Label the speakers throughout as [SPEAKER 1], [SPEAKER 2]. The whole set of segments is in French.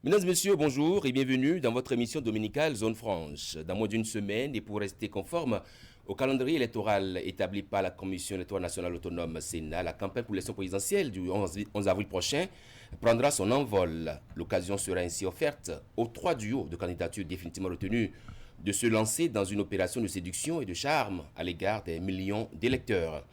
[SPEAKER 1] Mesdames et messieurs, bonjour et bienvenue dans votre émission dominicale Zone Franche. Dans moins d'une semaine et pour rester conforme au calendrier électoral établi par la Commission électorale nationale autonome Sénat, la campagne pour l'élection présidentielle du 11 avril prochain prendra son envol. L'occasion sera ainsi offerte aux trois duos de candidatures définitivement retenus de se lancer dans une opération de séduction et de charme à l'égard des millions d'électeurs.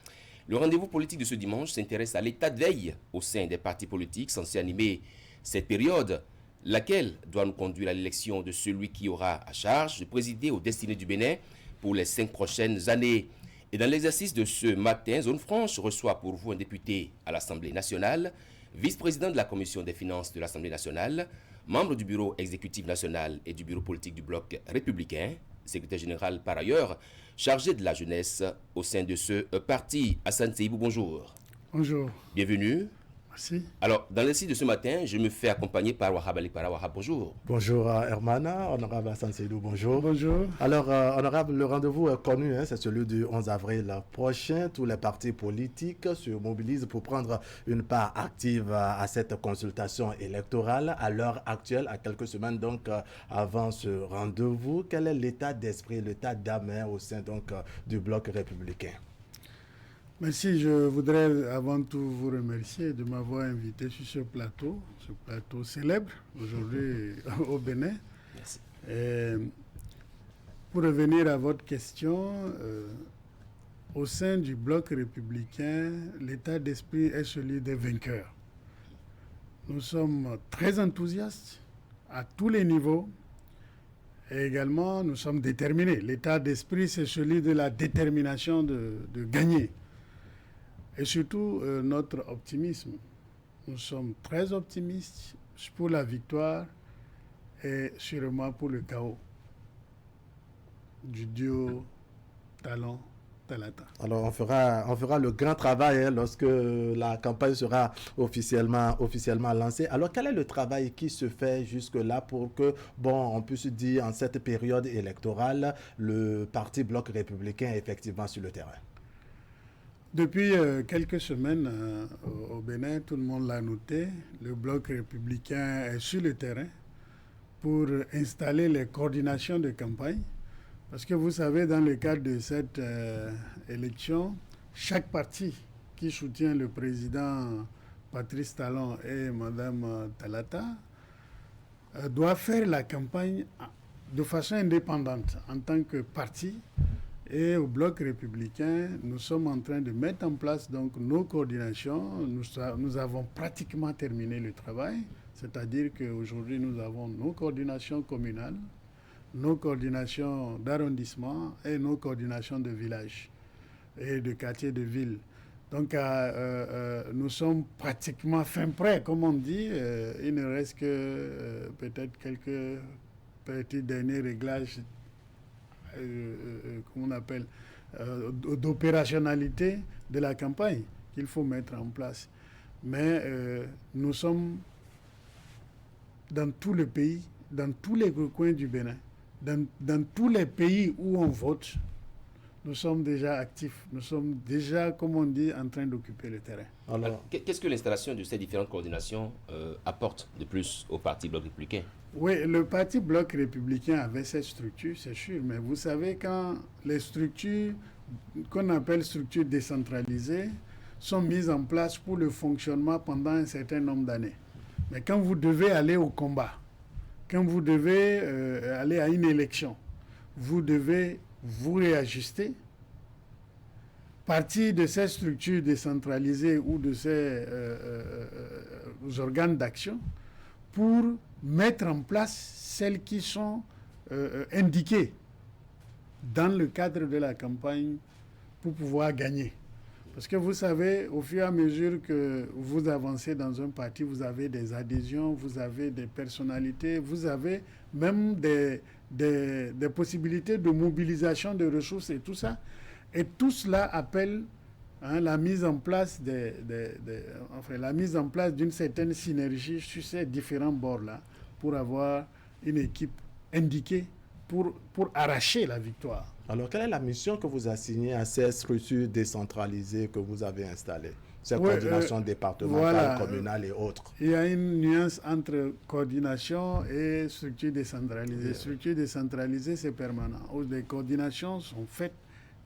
[SPEAKER 1] Le rendez-vous politique de ce dimanche s'intéresse à l'état de veille au sein des partis politiques censés animer cette période, laquelle doit nous conduire à l'élection de celui qui aura à charge de présider aux destinées du Bénin pour les 5 prochaines années. Et dans l'exercice de ce matin, Zone Franche reçoit pour vous un député à l'Assemblée nationale, vice-président de la Commission des finances de l'Assemblée nationale, membre du bureau exécutif national et du bureau politique du bloc républicain, secrétaire général par ailleurs, chargé de la jeunesse au sein de ce parti. Hassan Seibou, bonjour.
[SPEAKER 2] Bonjour.
[SPEAKER 1] Bienvenue.
[SPEAKER 2] Merci.
[SPEAKER 1] Alors, dans le site de ce matin, je me fais accompagner par Wahab Ali Para. Wahab, bonjour.
[SPEAKER 3] Bonjour Hermana, honorable Hassan Seydou, bonjour.
[SPEAKER 2] Bonjour.
[SPEAKER 3] Alors, honorable, le rendez-vous est connu, c'est celui du 11 avril prochain. Tous les partis politiques se mobilisent pour prendre une part active à cette consultation électorale. À l'heure actuelle, à quelques semaines donc avant ce rendez-vous, quel est l'état d'esprit, l'état d'âme au sein donc du bloc républicain?
[SPEAKER 2] Merci, je voudrais avant tout vous remercier de m'avoir invité sur ce plateau célèbre aujourd'hui au Bénin.
[SPEAKER 1] Merci.
[SPEAKER 2] Et pour revenir à votre question, au sein du bloc républicain, l'état d'esprit est celui des vainqueurs. Nous sommes très enthousiastes à tous les niveaux et également nous sommes déterminés. L'état d'esprit, c'est celui de la détermination de gagner. Et surtout, notre optimisme. Nous sommes très optimistes pour la victoire et sûrement pour le chaos du duo Talon-Talata.
[SPEAKER 3] Alors, on fera le grand travail lorsque la campagne sera officiellement lancée. Alors, quel est le travail qui se fait jusque-là pour que, on puisse dire en cette période électorale, le parti Bloc républicain est effectivement sur le terrain?
[SPEAKER 2] Depuis quelques semaines au Bénin, tout le monde l'a noté, le bloc républicain est sur le terrain pour installer les coordinations de campagne. Parce que vous savez, dans le cadre de cette élection, chaque parti qui soutient le président Patrice Talon et Mme Talata doit faire la campagne de façon indépendante en tant que parti. Et au bloc républicain, nous sommes en train de mettre en place donc nos coordinations. Nous avons pratiquement terminé le travail, c'est-à-dire qu'aujourd'hui nous avons nos coordinations communales, nos coordinations d'arrondissement et nos coordinations de village et de quartier de ville. Donc nous sommes pratiquement fin prêts, comme on dit. Il ne reste que peut-être quelques petits derniers réglages comment on appelle, d'opérationnalité de la campagne qu'il faut mettre en place. Mais nous sommes dans tout le pays, dans tous les coins du Bénin, dans tous les pays où on vote, nous sommes déjà actifs. Nous sommes déjà, comme on dit, en train d'occuper le terrain.
[SPEAKER 1] Alors, qu'est-ce que l'installation de ces différentes coordinations apporte de plus au Parti Bloc républicain?
[SPEAKER 2] Oui, le Parti Bloc républicain avait cette structure, c'est sûr. Mais vous savez, quand les structures qu'on appelle structures décentralisées sont mises en place pour le fonctionnement pendant un certain nombre d'années. Mais quand vous devez aller au combat, quand vous devez aller à une élection, vous devez vous réajuster, partir de ces structures décentralisées ou de ces organes d'action pour mettre en place celles qui sont indiquées dans le cadre de la campagne pour pouvoir gagner. Parce que vous savez, au fur et à mesure que vous avancez dans un parti, vous avez des adhésions, vous avez des personnalités, vous avez même des possibilités de mobilisation de ressources et tout ça. Et tout cela appelle la mise en place la mise en place d'une certaine synergie sur ces différents bords-là pour avoir une équipe indiquée pour arracher la victoire.
[SPEAKER 3] Alors, quelle est la mission que vous assignez à ces structures décentralisées que vous avez installées? Ces coordinations départementales,
[SPEAKER 2] voilà,
[SPEAKER 3] communales et autres.
[SPEAKER 2] Il y a une nuance entre coordination et structure décentralisée.
[SPEAKER 3] Yeah.
[SPEAKER 2] Structure décentralisée, c'est permanent. Les coordinations sont faites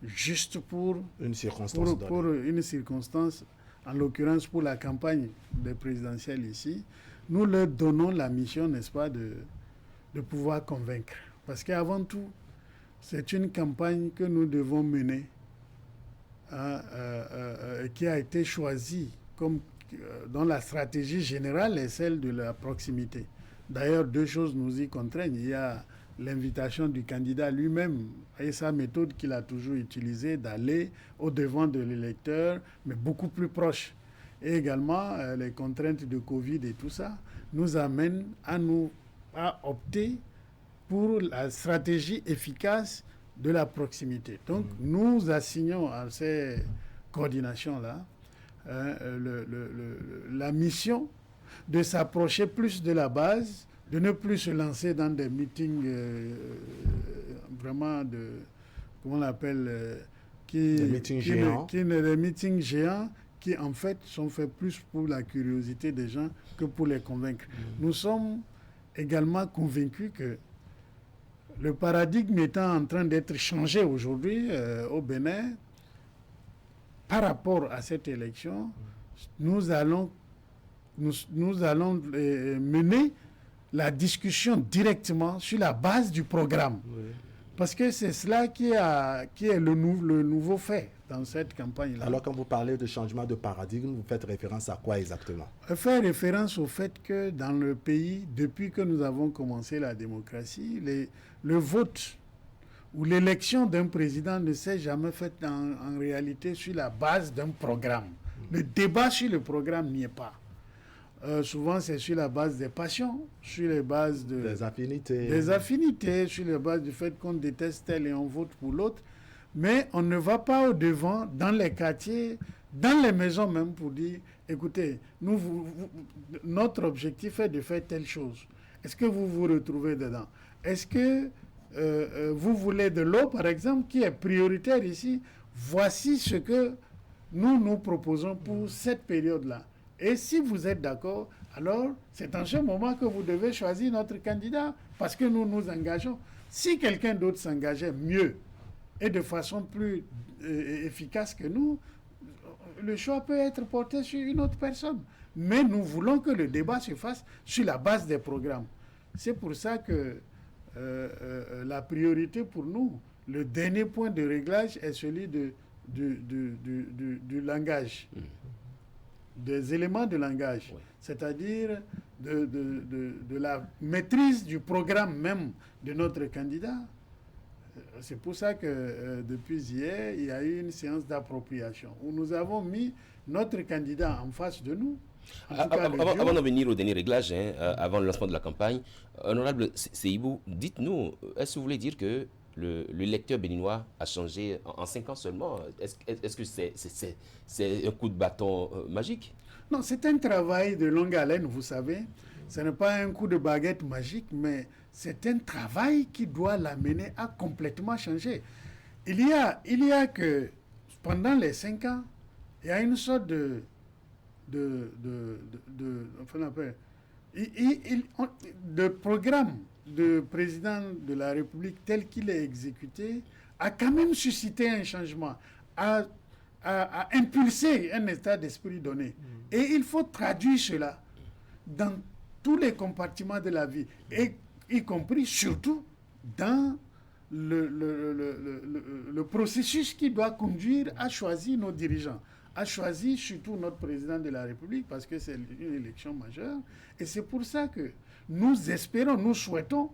[SPEAKER 2] juste pour
[SPEAKER 3] une circonstance
[SPEAKER 2] pour une circonstance, en l'occurrence pour la campagne des présidentielles ici. Nous leur donnons la mission, n'est-ce pas, de pouvoir convaincre. Parce qu'avant tout, c'est une campagne que nous devons mener, qui a été choisie comme dont la stratégie générale est celle de la proximité. D'ailleurs, deux choses nous y contraignent. Il y a l'invitation du candidat lui-même et sa méthode qu'il a toujours utilisée d'aller au-devant de l'électeur, mais beaucoup plus proche. Et également, les contraintes de Covid et tout ça nous amènent à opter pour la stratégie efficace de la proximité. Donc, nous assignons à ces coordinations-là la mission de s'approcher plus de la base, de ne plus se lancer dans des meetings vraiment de, comment on l'appelle,
[SPEAKER 3] des meetings
[SPEAKER 2] géants qui en fait sont faits plus pour la curiosité des gens que pour les convaincre. Nous sommes également convaincus que le paradigme étant en train d'être changé aujourd'hui au Bénin, par rapport à cette élection, nous allons mener la discussion directement sur la base du programme. Oui. Parce que c'est cela qui est le nouveau fait dans cette campagne-là.
[SPEAKER 3] Alors, quand vous parlez de changement de paradigme, vous faites référence à quoi exactement?
[SPEAKER 2] Faire référence au fait que dans le pays, depuis que nous avons commencé la démocratie, le vote ou l'élection d'un président ne s'est jamais faite en réalité sur la base d'un programme. Le débat sur le programme n'y est pas. Souvent, c'est sur la base des passions, sur les bases
[SPEAKER 3] des affinités.
[SPEAKER 2] Des affinités, sur la base du fait qu'on déteste tel et on vote pour l'autre. Mais on ne va pas au-devant, dans les quartiers, dans les maisons même, pour dire, écoutez, notre objectif est de faire telle chose. Est-ce que vous vous retrouvez dedans? Est-ce que vous voulez de l'eau, par exemple, qui est prioritaire ici? Voici ce que nous proposons pour cette période-là. Et si vous êtes d'accord, alors c'est en ce moment que vous devez choisir notre candidat, parce que nous nous engageons. Si quelqu'un d'autre s'engageait mieux et de façon plus efficace que nous, le choix peut être porté sur une autre personne. Mais nous voulons que le débat se fasse sur la base des programmes. C'est pour ça que la priorité pour nous, le dernier point de réglage est celui du langage. Des éléments de langage, oui. C'est-à-dire de la maîtrise du programme même de notre candidat. C'est pour ça que depuis hier, il y a eu une séance d'appropriation où nous avons mis notre candidat en face de nous.
[SPEAKER 1] Avant d'en venir au dernier réglage, avant le lancement de la campagne, honorable Seibou, dites-nous, est-ce que vous voulez dire que l'électeur béninois a changé en 5 ans seulement? Est-ce que c'est un coup de bâton magique?
[SPEAKER 2] Non, c'est un travail de longue haleine, vous savez. Ce n'est pas un coup de baguette magique, mais c'est un travail qui doit l'amener à complètement changer. Il y a que, pendant les 5 ans, il y a une sorte de programme de président de la République tel qu'il est exécuté a quand même suscité un changement, a impulsé un état d'esprit donné. Et il faut traduire cela dans tous les compartiments de la vie, et y compris surtout dans le processus qui doit conduire à choisir nos dirigeants, à choisir surtout notre président de la République, parce que c'est une élection majeure. Et c'est pour ça que nous espérons, nous souhaitons,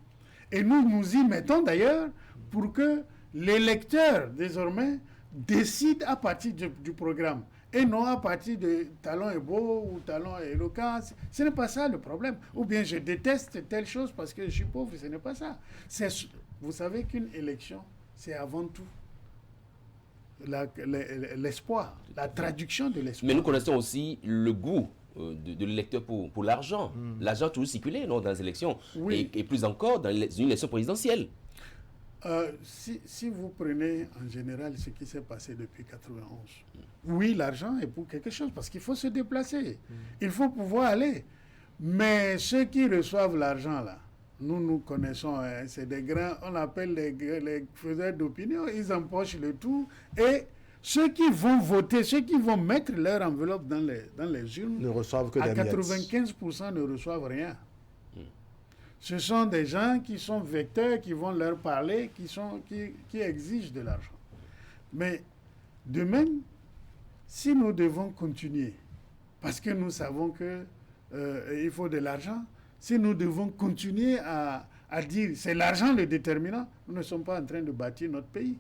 [SPEAKER 2] et nous nous y mettons d'ailleurs, pour que l'électeur, désormais, décide à partir du programme, et non à partir de Talon est beau ou Talon est éloquent. Ce n'est pas ça le problème. Ou bien je déteste telle chose parce que je suis pauvre, ce n'est pas ça. Vous savez qu'une élection, c'est avant tout l'espoir, la traduction de l'espoir.
[SPEAKER 1] Mais nous connaissons aussi le goût de l'électeur pour l'argent. L'argent a toujours circulé dans les élections, oui. et plus encore dans une élection présidentielle.
[SPEAKER 2] Si vous prenez en général ce qui s'est passé depuis 91, oui, l'argent est pour quelque chose parce qu'il faut se déplacer, il faut pouvoir aller. Mais ceux qui reçoivent l'argent là, nous connaissons, hein, c'est des grands, on appelle les faiseurs d'opinion, ils empochent le tout et ceux qui vont voter, ceux qui vont mettre leur enveloppe dans les urnes,
[SPEAKER 3] ne reçoivent que
[SPEAKER 2] à
[SPEAKER 3] des miettes.
[SPEAKER 2] 95% ne reçoivent rien. Ce sont des gens qui sont vecteurs, qui vont leur parler, qui exigent de l'argent. Mais de même, si nous devons continuer, parce que nous savons qu'il faut de l'argent, si nous devons continuer à dire c'est l'argent le déterminant, nous ne sommes pas en train de bâtir notre pays.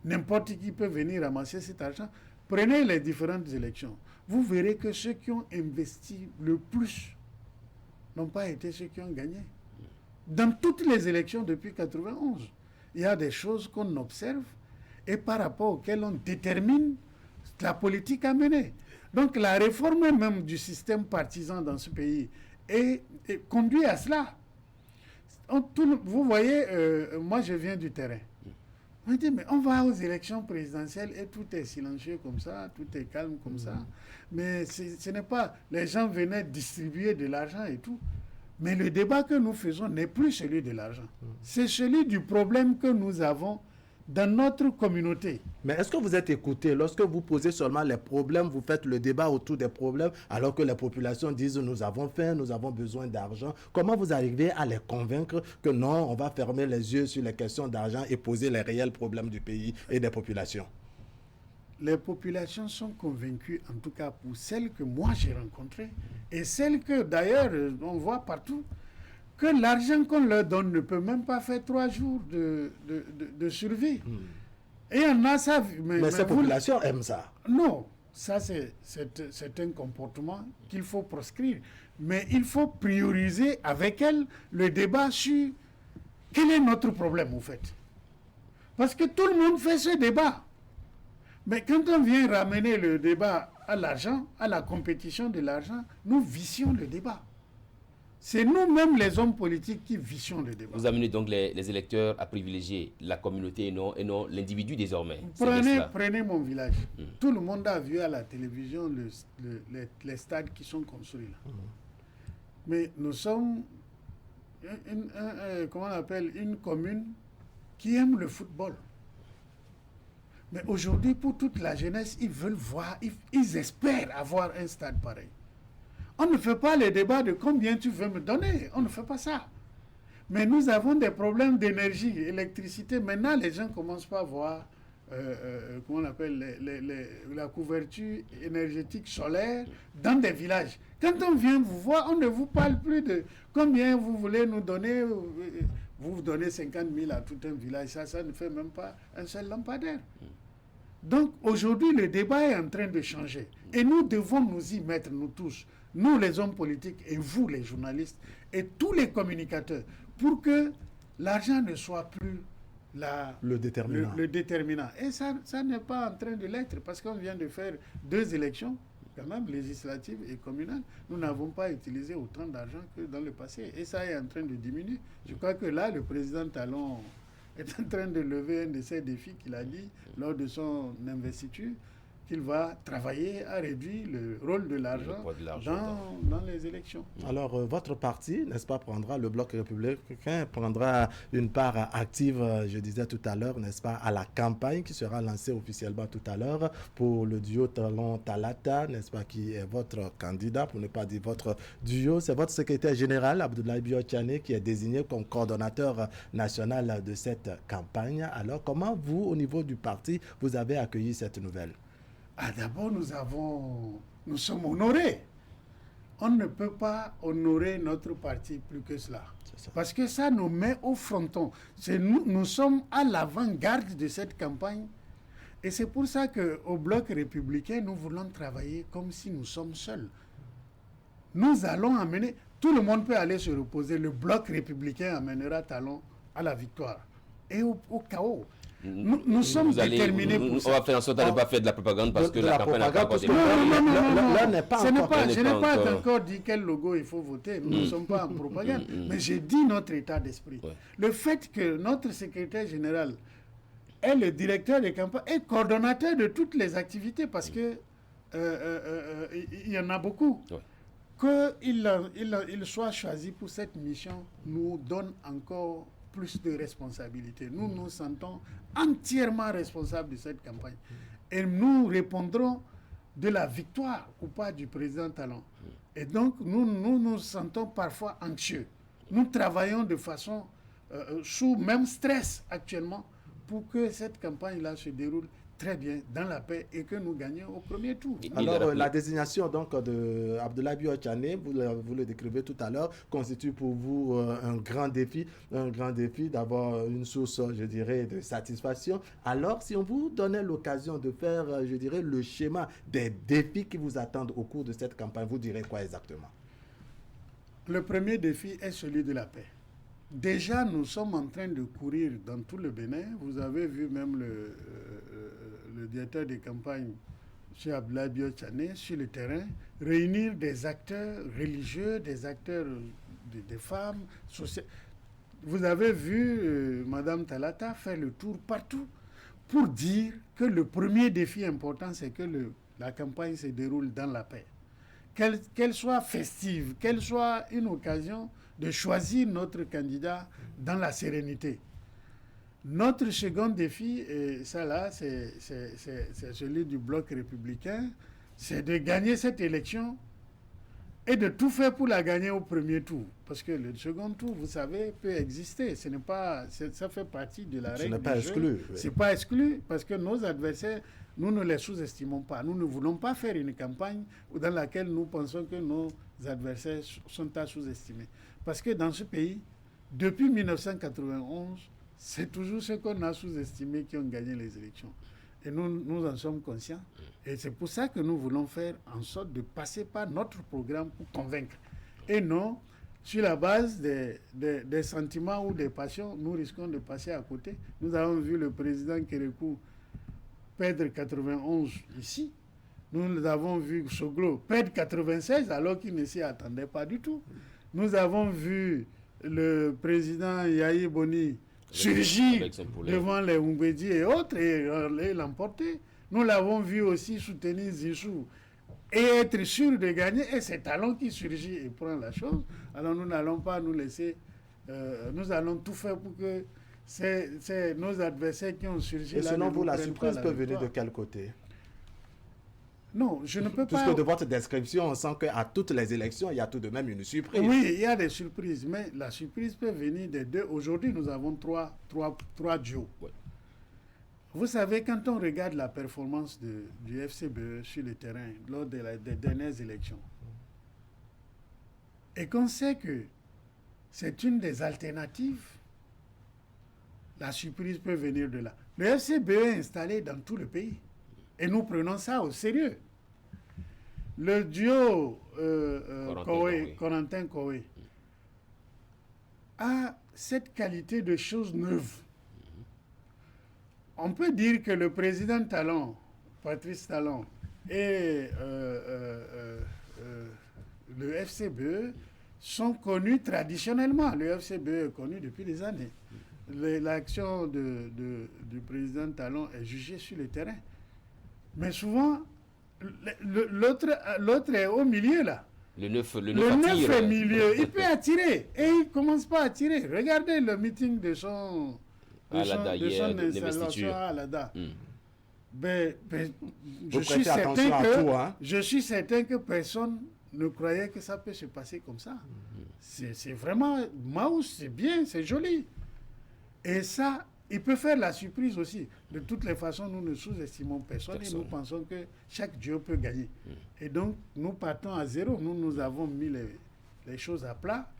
[SPEAKER 2] N'importe qui peut venir ramasser cet argent. Prenez les différentes élections. Vous verrez que ceux qui ont investi le plus n'ont pas été ceux qui ont gagné. Dans toutes les élections depuis 91, il y a des choses qu'on observe et par rapport auxquelles on détermine la politique à mener. Donc la réforme même du système partisan dans ce pays est conduit à cela. Vous voyez, moi je viens du terrain. On dit, mais on va aux élections présidentielles et tout est silencieux comme ça, tout est calme comme ça. Mais ce n'est pas... Les gens venaient distribuer de l'argent et tout. Mais le débat que nous faisons n'est plus celui de l'argent. C'est celui du problème que nous avons dans notre communauté.
[SPEAKER 3] Mais est-ce que vous êtes écouté? Lorsque vous posez seulement les problèmes, vous faites le débat autour des problèmes, alors que les populations disent nous avons faim, nous avons besoin d'argent. Comment vous arrivez à les convaincre que non, on va fermer les yeux sur les questions d'argent et poser les réels problèmes du pays et des populations?
[SPEAKER 2] Les populations sont convaincues, en tout cas pour celles que moi j'ai rencontrées, et celles que d'ailleurs on voit partout, que l'argent qu'on leur donne ne peut même pas faire 3 jours de survie. Et il y en a ça.
[SPEAKER 3] Mais ces populations aiment ça.
[SPEAKER 2] Non, ça c'est un comportement qu'il faut proscrire. Mais il faut prioriser avec elles le débat sur quel est notre problème au fait. Parce que tout le monde fait ce débat. Mais quand on vient ramener le débat à l'argent, à la compétition de l'argent, nous vicions le débat. C'est nous-mêmes les hommes politiques qui vicions le débat.
[SPEAKER 1] Vous amenez donc les électeurs à privilégier la communauté et non l'individu désormais.
[SPEAKER 2] Prenez mon village. Tout le monde a vu à la télévision les stades qui sont construits là. Mais nous sommes comment on appelle, une commune qui aime le football. Mais aujourd'hui, pour toute la jeunesse, ils veulent voir, ils espèrent avoir un stade pareil. On ne fait pas les débats de combien tu veux me donner. On ne fait pas ça. Mais nous avons des problèmes d'énergie, électricité. Maintenant, les gens commencent pas à voir comment on appelle la couverture énergétique solaire dans des villages. Quand on vient vous voir, on ne vous parle plus de combien vous voulez nous donner. Vous donnez 50 000 à tout un village. Ça ne fait même pas un seul lampadaire. Donc aujourd'hui, le débat est en train de changer. Et nous devons nous y mettre, nous tous. Nous, les hommes politiques, et vous, les journalistes, et tous les communicateurs, pour que l'argent ne soit plus
[SPEAKER 3] le
[SPEAKER 2] déterminant. Et ça n'est pas en train de l'être, parce qu'on vient de faire 2 élections, quand même, législatives et communales. Nous n'avons pas utilisé autant d'argent que dans le passé. Et ça est en train de diminuer. Je crois que là, le président Talon est en train de lever un de ces défis qu'il a dit lors de son investiture, qu'il va travailler à réduire le rôle de l'argent dans les élections.
[SPEAKER 3] Alors, votre parti, n'est-ce pas, le Bloc républicain prendra une part active, je disais tout à l'heure, n'est-ce pas, à la campagne qui sera lancée officiellement tout à l'heure pour le duo Talon-Talata, n'est-ce pas, qui est votre candidat, pour ne pas dire votre duo. C'est votre secrétaire général, Abdoulaye Biotchane, qui est désigné comme coordonnateur national de cette campagne. Alors, comment vous, au niveau du parti, vous avez accueilli cette nouvelle?
[SPEAKER 2] D'abord, nous sommes honorés. On ne peut pas honorer notre parti plus que cela. Parce que ça nous met au fronton. Nous sommes à l'avant-garde de cette campagne. Et c'est pour ça qu'au Bloc républicain, nous voulons travailler comme si nous sommes seuls. Nous allons amener... Tout le monde peut aller se reposer. Le Bloc républicain amènera Talon à la victoire et au chaos. Nous sommes déterminés pour ça.
[SPEAKER 1] On va faire en sorte de ne pas faire de la propagande parce que la campagne n'a pas encore démarré.
[SPEAKER 2] Je n'ai pas encore dit quel logo il faut voter. Nous ne sommes pas en propagande. Mais j'ai dit notre état d'esprit. Ouais. Le fait que notre secrétaire général est le directeur des campagnes et coordonnateur de toutes les activités, parce que il y en a beaucoup. Ouais. Qu'il soit choisi pour cette mission nous donne encore plus de responsabilités. Nous nous sentons entièrement responsables de cette campagne. Et nous répondrons de la victoire ou pas du président Talon. Et donc, nous nous sentons parfois anxieux. Nous travaillons de façon sous même stress actuellement pour que cette campagne-là se déroule très bien dans la paix et que nous gagnions au premier tour.
[SPEAKER 3] Alors, la désignation donc de Abdoulaye Biotchane, vous le décrivez tout à l'heure, constitue pour vous un grand défi d'avoir une source, je dirais, de satisfaction. Alors, si on vous donnait l'occasion de faire, je dirais, le schéma des défis qui vous attendent au cours de cette campagne, vous direz quoi exactement?
[SPEAKER 2] Le premier défi est celui de la paix. Déjà, nous sommes en train de courir dans tout le Bénin. Vous avez vu même le directeur des campagnes, M. Abdoulaye Biotchane, sur le terrain, réunir des acteurs religieux, des acteurs des femmes, sociales. Vous avez vu Mme Talata faire le tour partout pour dire que le premier défi important, c'est que la campagne se déroule dans la paix. Qu'elle soit festive, qu'elle soit une occasion de choisir notre candidat dans la sérénité. Notre second défi, et ça là, c'est celui du bloc républicain, c'est de gagner cette élection et de tout faire pour la gagner au premier tour. Parce que le second tour, vous savez, peut exister. Ça fait partie de la règle.
[SPEAKER 3] Ce n'est pas exclu. Oui.
[SPEAKER 2] Ce n'est pas exclu parce que nos adversaires, nous ne les sous-estimons pas. Nous ne voulons pas faire une campagne dans laquelle nous pensons que nos adversaires sont à sous-estimer. Parce que dans ce pays, depuis 1991, c'est toujours ceux qu'on a sous-estimés qui ont gagné les élections. Et nous en sommes conscients. Et c'est pour ça que nous voulons faire en sorte de passer par notre programme pour convaincre. Et non, sur la base des sentiments ou des passions, nous risquons de passer à côté. Nous avons vu le président Kérékou perdre 91 ici. Nous avons vu Soglo perdre 96 alors qu'il ne s'y attendait pas du tout. Nous avons vu le président Yahi Boni surgir devant les Oumbédi et autres et l'emporter. Nous l'avons vu aussi soutenir Zissou et être sûr de gagner. Et c'est Talon qui surgit et prend la chose. Alors nous n'allons pas nous laisser... nous allons tout faire pour que c'est nos adversaires qui ont surgi.
[SPEAKER 3] Et selon vous, la surprise peut venir de quel côté?
[SPEAKER 2] Non, je ne peux pas...
[SPEAKER 3] Puisque de votre description, on sent qu'à toutes les élections, il y a tout de même une surprise.
[SPEAKER 2] Oui, il y a des surprises, mais la surprise peut venir des deux. Aujourd'hui, nous avons trois duos. Ouais. Vous savez, quand on regarde la performance du FCBE sur le terrain lors des dernières élections, et qu'on sait que c'est une des alternatives, la surprise peut venir de là. Le FCBE est installé dans tout le pays. Et nous prenons ça au sérieux. Le duo Corentin-Koé a cette qualité de choses neuves. On peut dire que le président Talon, Patrice Talon, et le FCBE sont connus traditionnellement. Le FCBE est connu depuis des années. L'action du président Talon est jugée sur le terrain. Mais souvent, l'autre est au milieu, là.
[SPEAKER 1] Le neuf
[SPEAKER 2] est au milieu. Il peut attirer. Et il ne commence pas à attirer. Regardez le meeting de son installation à Alada. Je suis certain que personne ne croyait que ça peut se passer comme ça. C'est vraiment mouse, c'est bien, c'est joli. Et ça... Il peut faire la surprise aussi. De toutes les façons, nous ne sous-estimons personne et nous pensons que chaque Dieu peut gagner. Et donc, nous partons à zéro. Nous avons mis les choses à plat.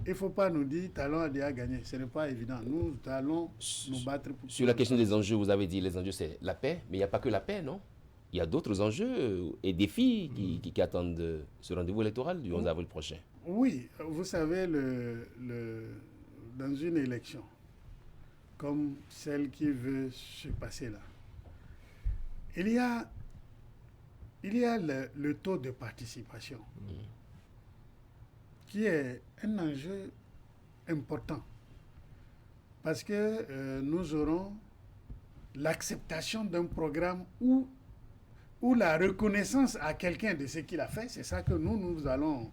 [SPEAKER 2] Il ne faut pas nous dire Talon a déjà gagné. Ce n'est pas évident. Nous allons nous battre pour...
[SPEAKER 1] Sur la question des enjeux, vous avez dit les enjeux, c'est la paix. Mais il n'y a pas que la paix, non? Il y a d'autres enjeux et défis qui attendent ce rendez-vous électoral du 11 avril prochain.
[SPEAKER 2] Oui, vous savez, dans une élection, comme celle qui veut se passer là. Il y a le taux de participation qui est un enjeu important parce que nous aurons l'acceptation d'un programme ou la reconnaissance à quelqu'un de ce qu'il a fait. C'est ça que nous allons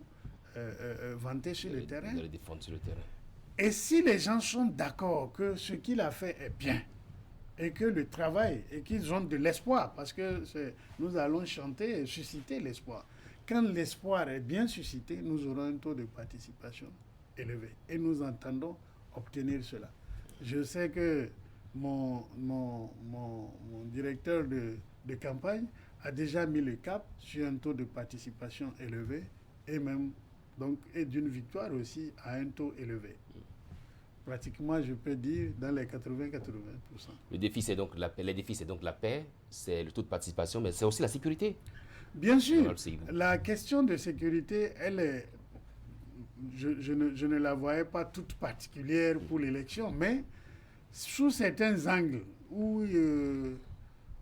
[SPEAKER 2] vanter sur le terrain.
[SPEAKER 1] Défendre sur le terrain.
[SPEAKER 2] Et si les gens sont d'accord que ce qu'il a fait est bien, et que le travail, et qu'ils ont de l'espoir, parce que nous allons chanter et susciter l'espoir. Quand l'espoir est bien suscité, nous aurons un taux de participation élevé. Et nous entendons obtenir cela. Je sais que mon directeur de campagne a déjà mis le cap sur un taux de participation élevé et même donc, et d'une victoire aussi à un taux élevé. Pratiquement, je peux dire, dans les 80-80%.
[SPEAKER 1] Le défi, c'est donc la paix. Les défis, c'est donc la paix, c'est le taux de participation, mais c'est aussi la sécurité.
[SPEAKER 2] Bien sûr, la question de sécurité, elle est... Je ne la voyais pas toute particulière pour l'élection, mais sous certains angles où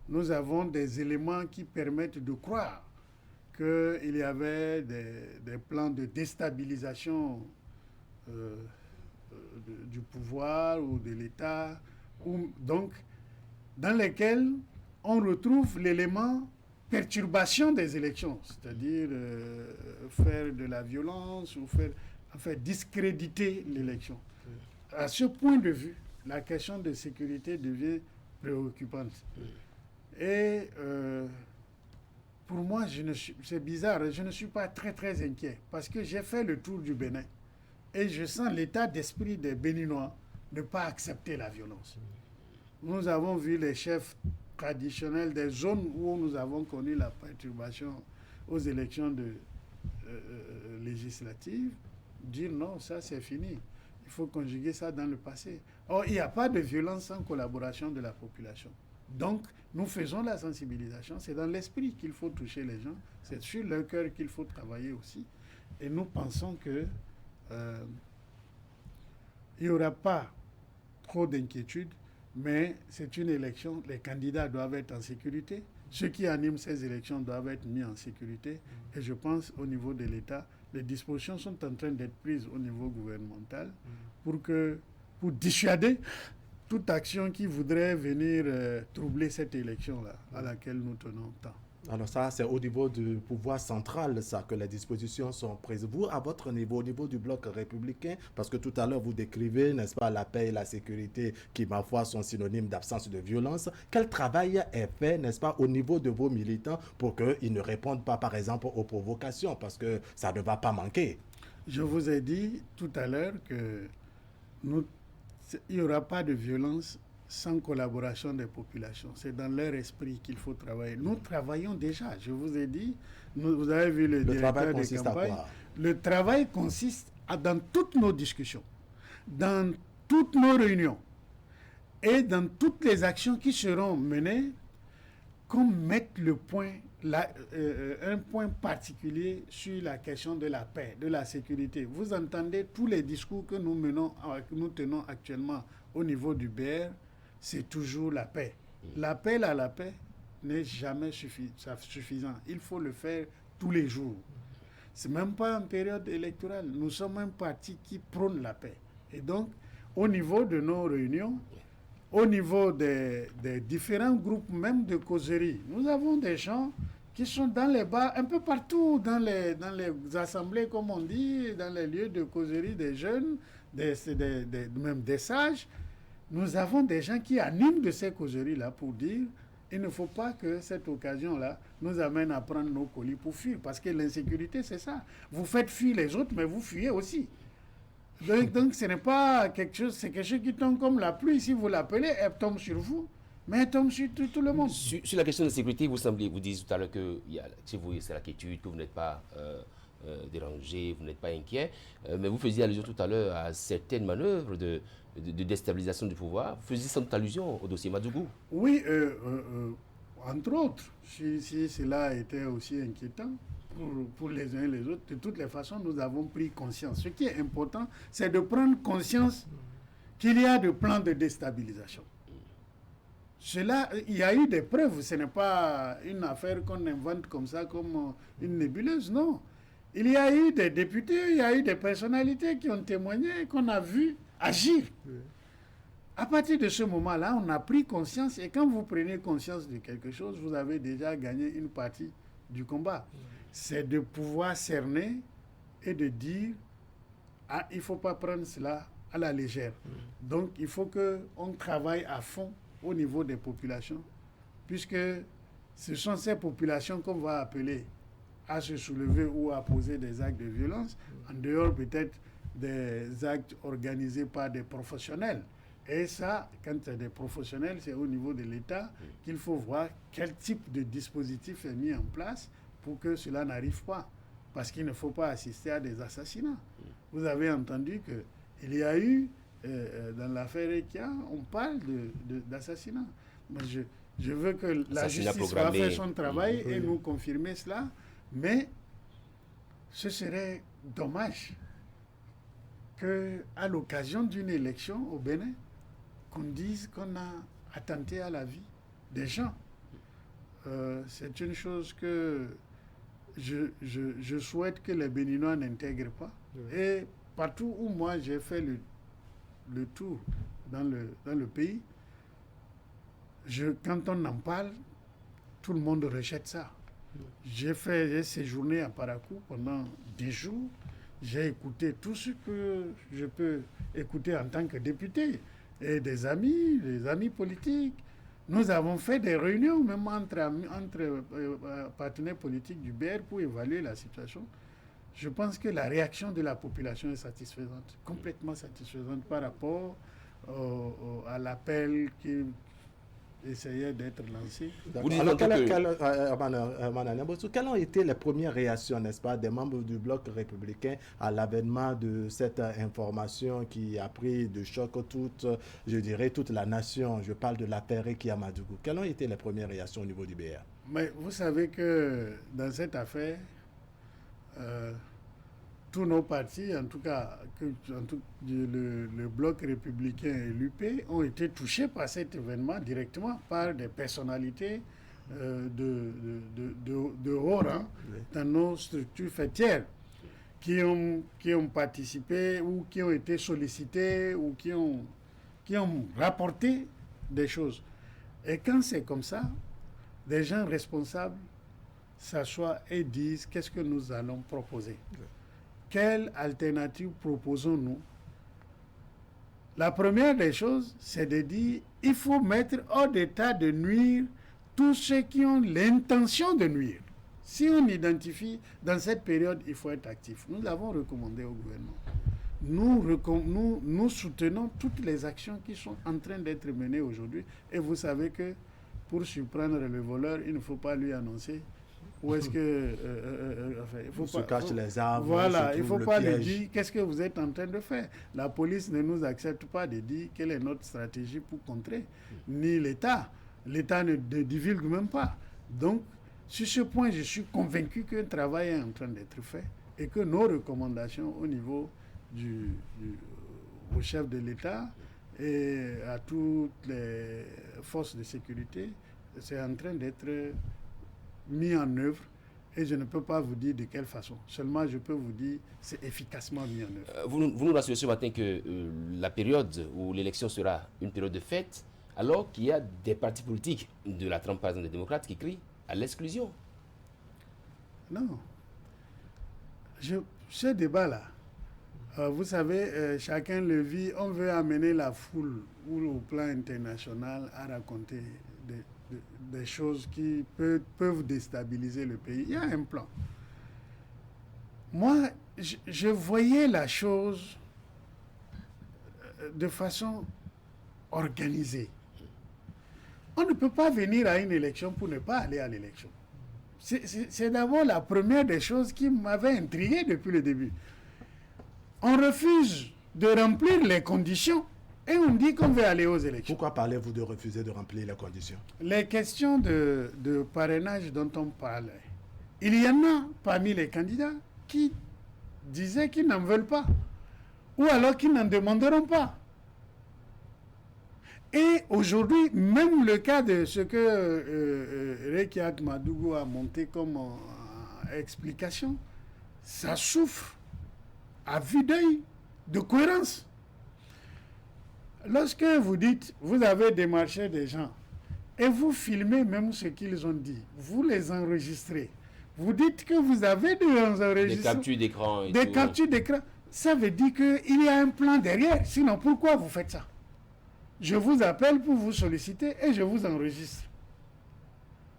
[SPEAKER 2] nous avons des éléments qui permettent de croire qu'il y avait des plans de déstabilisation du pouvoir ou de l'État, donc dans lesquels on retrouve l'élément perturbation des élections, c'est-à-dire faire de la violence ou discréditer l'élection. À ce point de vue, la question de sécurité devient préoccupante. Et pour moi, c'est bizarre, je ne suis pas très très inquiet parce que j'ai fait le tour du Bénin et je sens l'état d'esprit des Béninois ne pas accepter la violence. Nous avons vu les chefs traditionnels des zones où nous avons connu la perturbation aux élections législatives dire non, ça c'est fini. Il faut conjuguer ça dans le passé. Or, il n'y a pas de violence sans collaboration de la population. Donc, nous faisons la sensibilisation. C'est dans l'esprit qu'il faut toucher les gens. C'est sur leur cœur qu'il faut travailler aussi. Et nous pensons que il n'y aura pas trop d'inquiétude, mais c'est une élection. Les candidats doivent être en sécurité. Ceux qui animent ces élections doivent être mis en sécurité. Et je pense au niveau de l'État, les dispositions sont en train d'être prises au niveau gouvernemental pour dissuader toute action qui voudrait venir troubler cette élection-là à laquelle nous tenons tant.
[SPEAKER 3] Alors ça, c'est au niveau du pouvoir central, ça, que les dispositions sont prises. Vous, à votre niveau, au niveau du bloc républicain, parce que tout à l'heure, vous décrivez, n'est-ce pas, la paix et la sécurité qui, ma foi, sont synonymes d'absence de violence. Quel travail est fait, n'est-ce pas, au niveau de vos militants pour qu'ils ne répondent pas, par exemple, aux provocations, parce que ça ne va pas manquer?
[SPEAKER 2] Je vous ai dit tout à l'heure que il n'y aura pas de violence sans collaboration des populations. C'est dans leur esprit qu'il faut travailler. Nous travaillons déjà. Je vous ai dit, vous avez vu le directeur de campagne. Le travail consiste dans toutes nos discussions, dans toutes nos réunions et dans toutes les actions qui seront menées, qu'on mette le point, un point particulier sur la question de la paix, de la sécurité. Vous entendez tous les discours que nous tenons actuellement au niveau du BR, c'est toujours la paix. L'appel à la paix n'est jamais suffisant. Il faut le faire tous les jours. Ce n'est même pas en période électorale. Nous sommes un parti qui prône la paix. Et donc, au niveau de nos réunions, au niveau des différents groupes, même de causerie, nous avons des gens qui sont dans les bars, un peu partout, dans les assemblées, comme on dit, dans les lieux de causerie des jeunes, même des sages. Nous avons des gens qui animent de ces causeries-là pour dire il ne faut pas que cette occasion-là nous amène à prendre nos colis pour fuir. Parce que l'insécurité, c'est ça. Vous faites fuir les autres, mais vous fuyez aussi. Donc ce n'est pas quelque chose, c'est quelque chose qui tombe comme la pluie. Si vous l'appelez, elle tombe sur vous, mais elle tombe sur tout le monde.
[SPEAKER 1] Sur la question de sécurité, vous dites tout à l'heure que chez vous, c'est l'inquiétude, que vous n'êtes pas dérangé, vous n'êtes pas inquiet. Mais vous faisiez allusion tout à l'heure à certaines manœuvres de déstabilisation du pouvoir. Vous faisiez sans doute allusion au dossier Madougou.
[SPEAKER 2] Oui, entre autres, si cela était aussi inquiétant pour les uns et les autres, de toutes les façons, nous avons pris conscience. Ce qui est important, c'est de prendre conscience qu'il y a de plans de déstabilisation. Cela, il y a eu des preuves, ce n'est pas une affaire qu'on invente comme ça, comme une nébuleuse, non. Il y a eu des députés, il y a eu des personnalités qui ont témoigné, qu'on a vu agir. À partir de ce moment-là, on a pris conscience, et quand vous prenez conscience de quelque chose, vous avez déjà gagné une partie du combat. C'est de pouvoir cerner et de dire, ah, il ne faut pas prendre cela à la légère. Donc, il faut qu'on travaille à fond au niveau des populations, puisque ce sont ces populations qu'on va appeler à se soulever ou à poser des actes de violence, en dehors peut-être des actes organisés par des professionnels. Et ça, quand c'est des professionnels, c'est au niveau de l'État qu'il faut voir quel type de dispositif est mis en place pour que cela n'arrive pas. Parce qu'il ne faut pas assister à des assassinats. Vous avez entendu qu'il y a eu, dans l'affaire Ekia, on parle d'assassinat. Je veux que la justice va faire son travail et nous confirmer cela. Mais ce serait dommage qu'à l'occasion d'une élection au Bénin, qu'on dise qu'on a attenté à la vie des gens. C'est une chose que je souhaite que les Béninois n'intègrent pas. Et partout où moi j'ai fait le tour dans le pays, quand on en parle, tout le monde rejette ça. J'ai séjourné à Parakou pendant 10 jours. J'ai écouté tout ce que je peux écouter en tant que député et des amis politiques. Nous avons fait des réunions même entre partenaires politiques du BR pour évaluer la situation. Je pense que la réaction de la population est satisfaisante, complètement satisfaisante par rapport à l'appel qui essayait d'être lancé.
[SPEAKER 3] Alors, quelles ont été les premières réactions, n'est-ce pas, des membres du bloc républicain à l'avènement de cette information qui a pris de choc toute la nation? Je parle de l'affaire Ekia Madougou. Quelles ont été les premières réactions au niveau du BR?
[SPEAKER 2] Mais vous savez que dans cette affaire, tous nos partis, en tout cas le bloc républicain et l'UP, ont été touchés par cet événement directement par des personnalités de haut rang dans nos structures fêtières qui ont participé ou qui ont été sollicités ou qui ont rapporté des choses. Et quand c'est comme ça, des gens responsables s'assoient et disent qu'est-ce que nous allons proposer. Quelle alternative proposons-nous? La première des choses, c'est de dire il faut mettre hors d'état de nuire tous ceux qui ont l'intention de nuire. Si on identifie, dans cette période, il faut être actif. Nous l'avons recommandé au gouvernement. Nous soutenons toutes les actions qui sont en train d'être menées aujourd'hui. Et vous savez que pour surprendre le voleur, il ne faut pas lui annoncer où est-ce que...
[SPEAKER 3] les arbres.
[SPEAKER 2] Voilà, il ne faut pas lui dire qu'est-ce que vous êtes en train de faire. La police ne nous accepte pas de dire quelle est notre stratégie pour contrer, ni l'État. L'État ne divulgue même pas. Donc, sur ce point, je suis convaincu qu'un travail est en train d'être fait et que nos recommandations au niveau au chef de l'État et à toutes les forces de sécurité, c'est en train d'être mis en œuvre. Et je ne peux pas vous dire de quelle façon. Seulement, je peux vous dire c'est efficacement mis en œuvre.
[SPEAKER 1] Vous nous rassurez ce matin que la période où l'élection sera une période de fête, alors qu'il y a des partis politiques de la trempe, par exemple, des démocrates qui crient à l'exclusion.
[SPEAKER 2] Non. Ce débat-là, vous savez, chacun le vit, on veut amener la foule ou au plan international à raconter des choses qui peuvent déstabiliser le pays. Il y a un plan. Moi, je voyais la chose de façon organisée. On ne peut pas venir à une élection pour ne pas aller à l'élection. C'est d'abord la première des choses qui m'avait intrigué depuis le début. On refuse de remplir les conditions et on dit qu'on veut aller aux élections.
[SPEAKER 3] Pourquoi parlez-vous de refuser de remplir les conditions?
[SPEAKER 2] Les questions de parrainage dont on parlait, il y en a parmi les candidats qui disaient qu'ils n'en veulent pas ou alors qu'ils n'en demanderont pas. Et aujourd'hui, même le cas de ce que Rekiat Madougou a monté comme explication, ça souffre à vue d'œil de cohérence. Lorsque vous dites, vous avez démarché des gens, et vous filmez même ce qu'ils ont dit, vous les enregistrez, vous dites que vous avez des enregistrements,
[SPEAKER 1] des captures d'écran.
[SPEAKER 2] Des captures d'écran, ça veut dire qu'il y a un plan derrière. Sinon, pourquoi vous faites ça? Je vous appelle pour vous solliciter et je vous enregistre.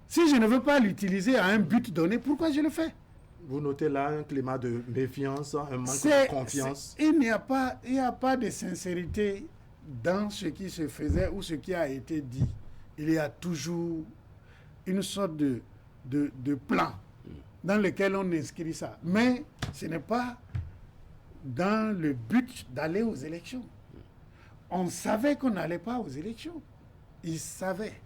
[SPEAKER 2] Si je ne veux pas l'utiliser à un but donné, pourquoi je le fais?
[SPEAKER 3] Vous notez là un climat de méfiance, un manque de confiance.
[SPEAKER 2] Il n'y a pas de sincérité dans ce qui se faisait ou ce qui a été dit. Il y a toujours une sorte de plan dans lequel on inscrit ça. Mais ce n'est pas dans le but d'aller aux élections. On savait qu'on n'allait pas aux élections. Ils savaient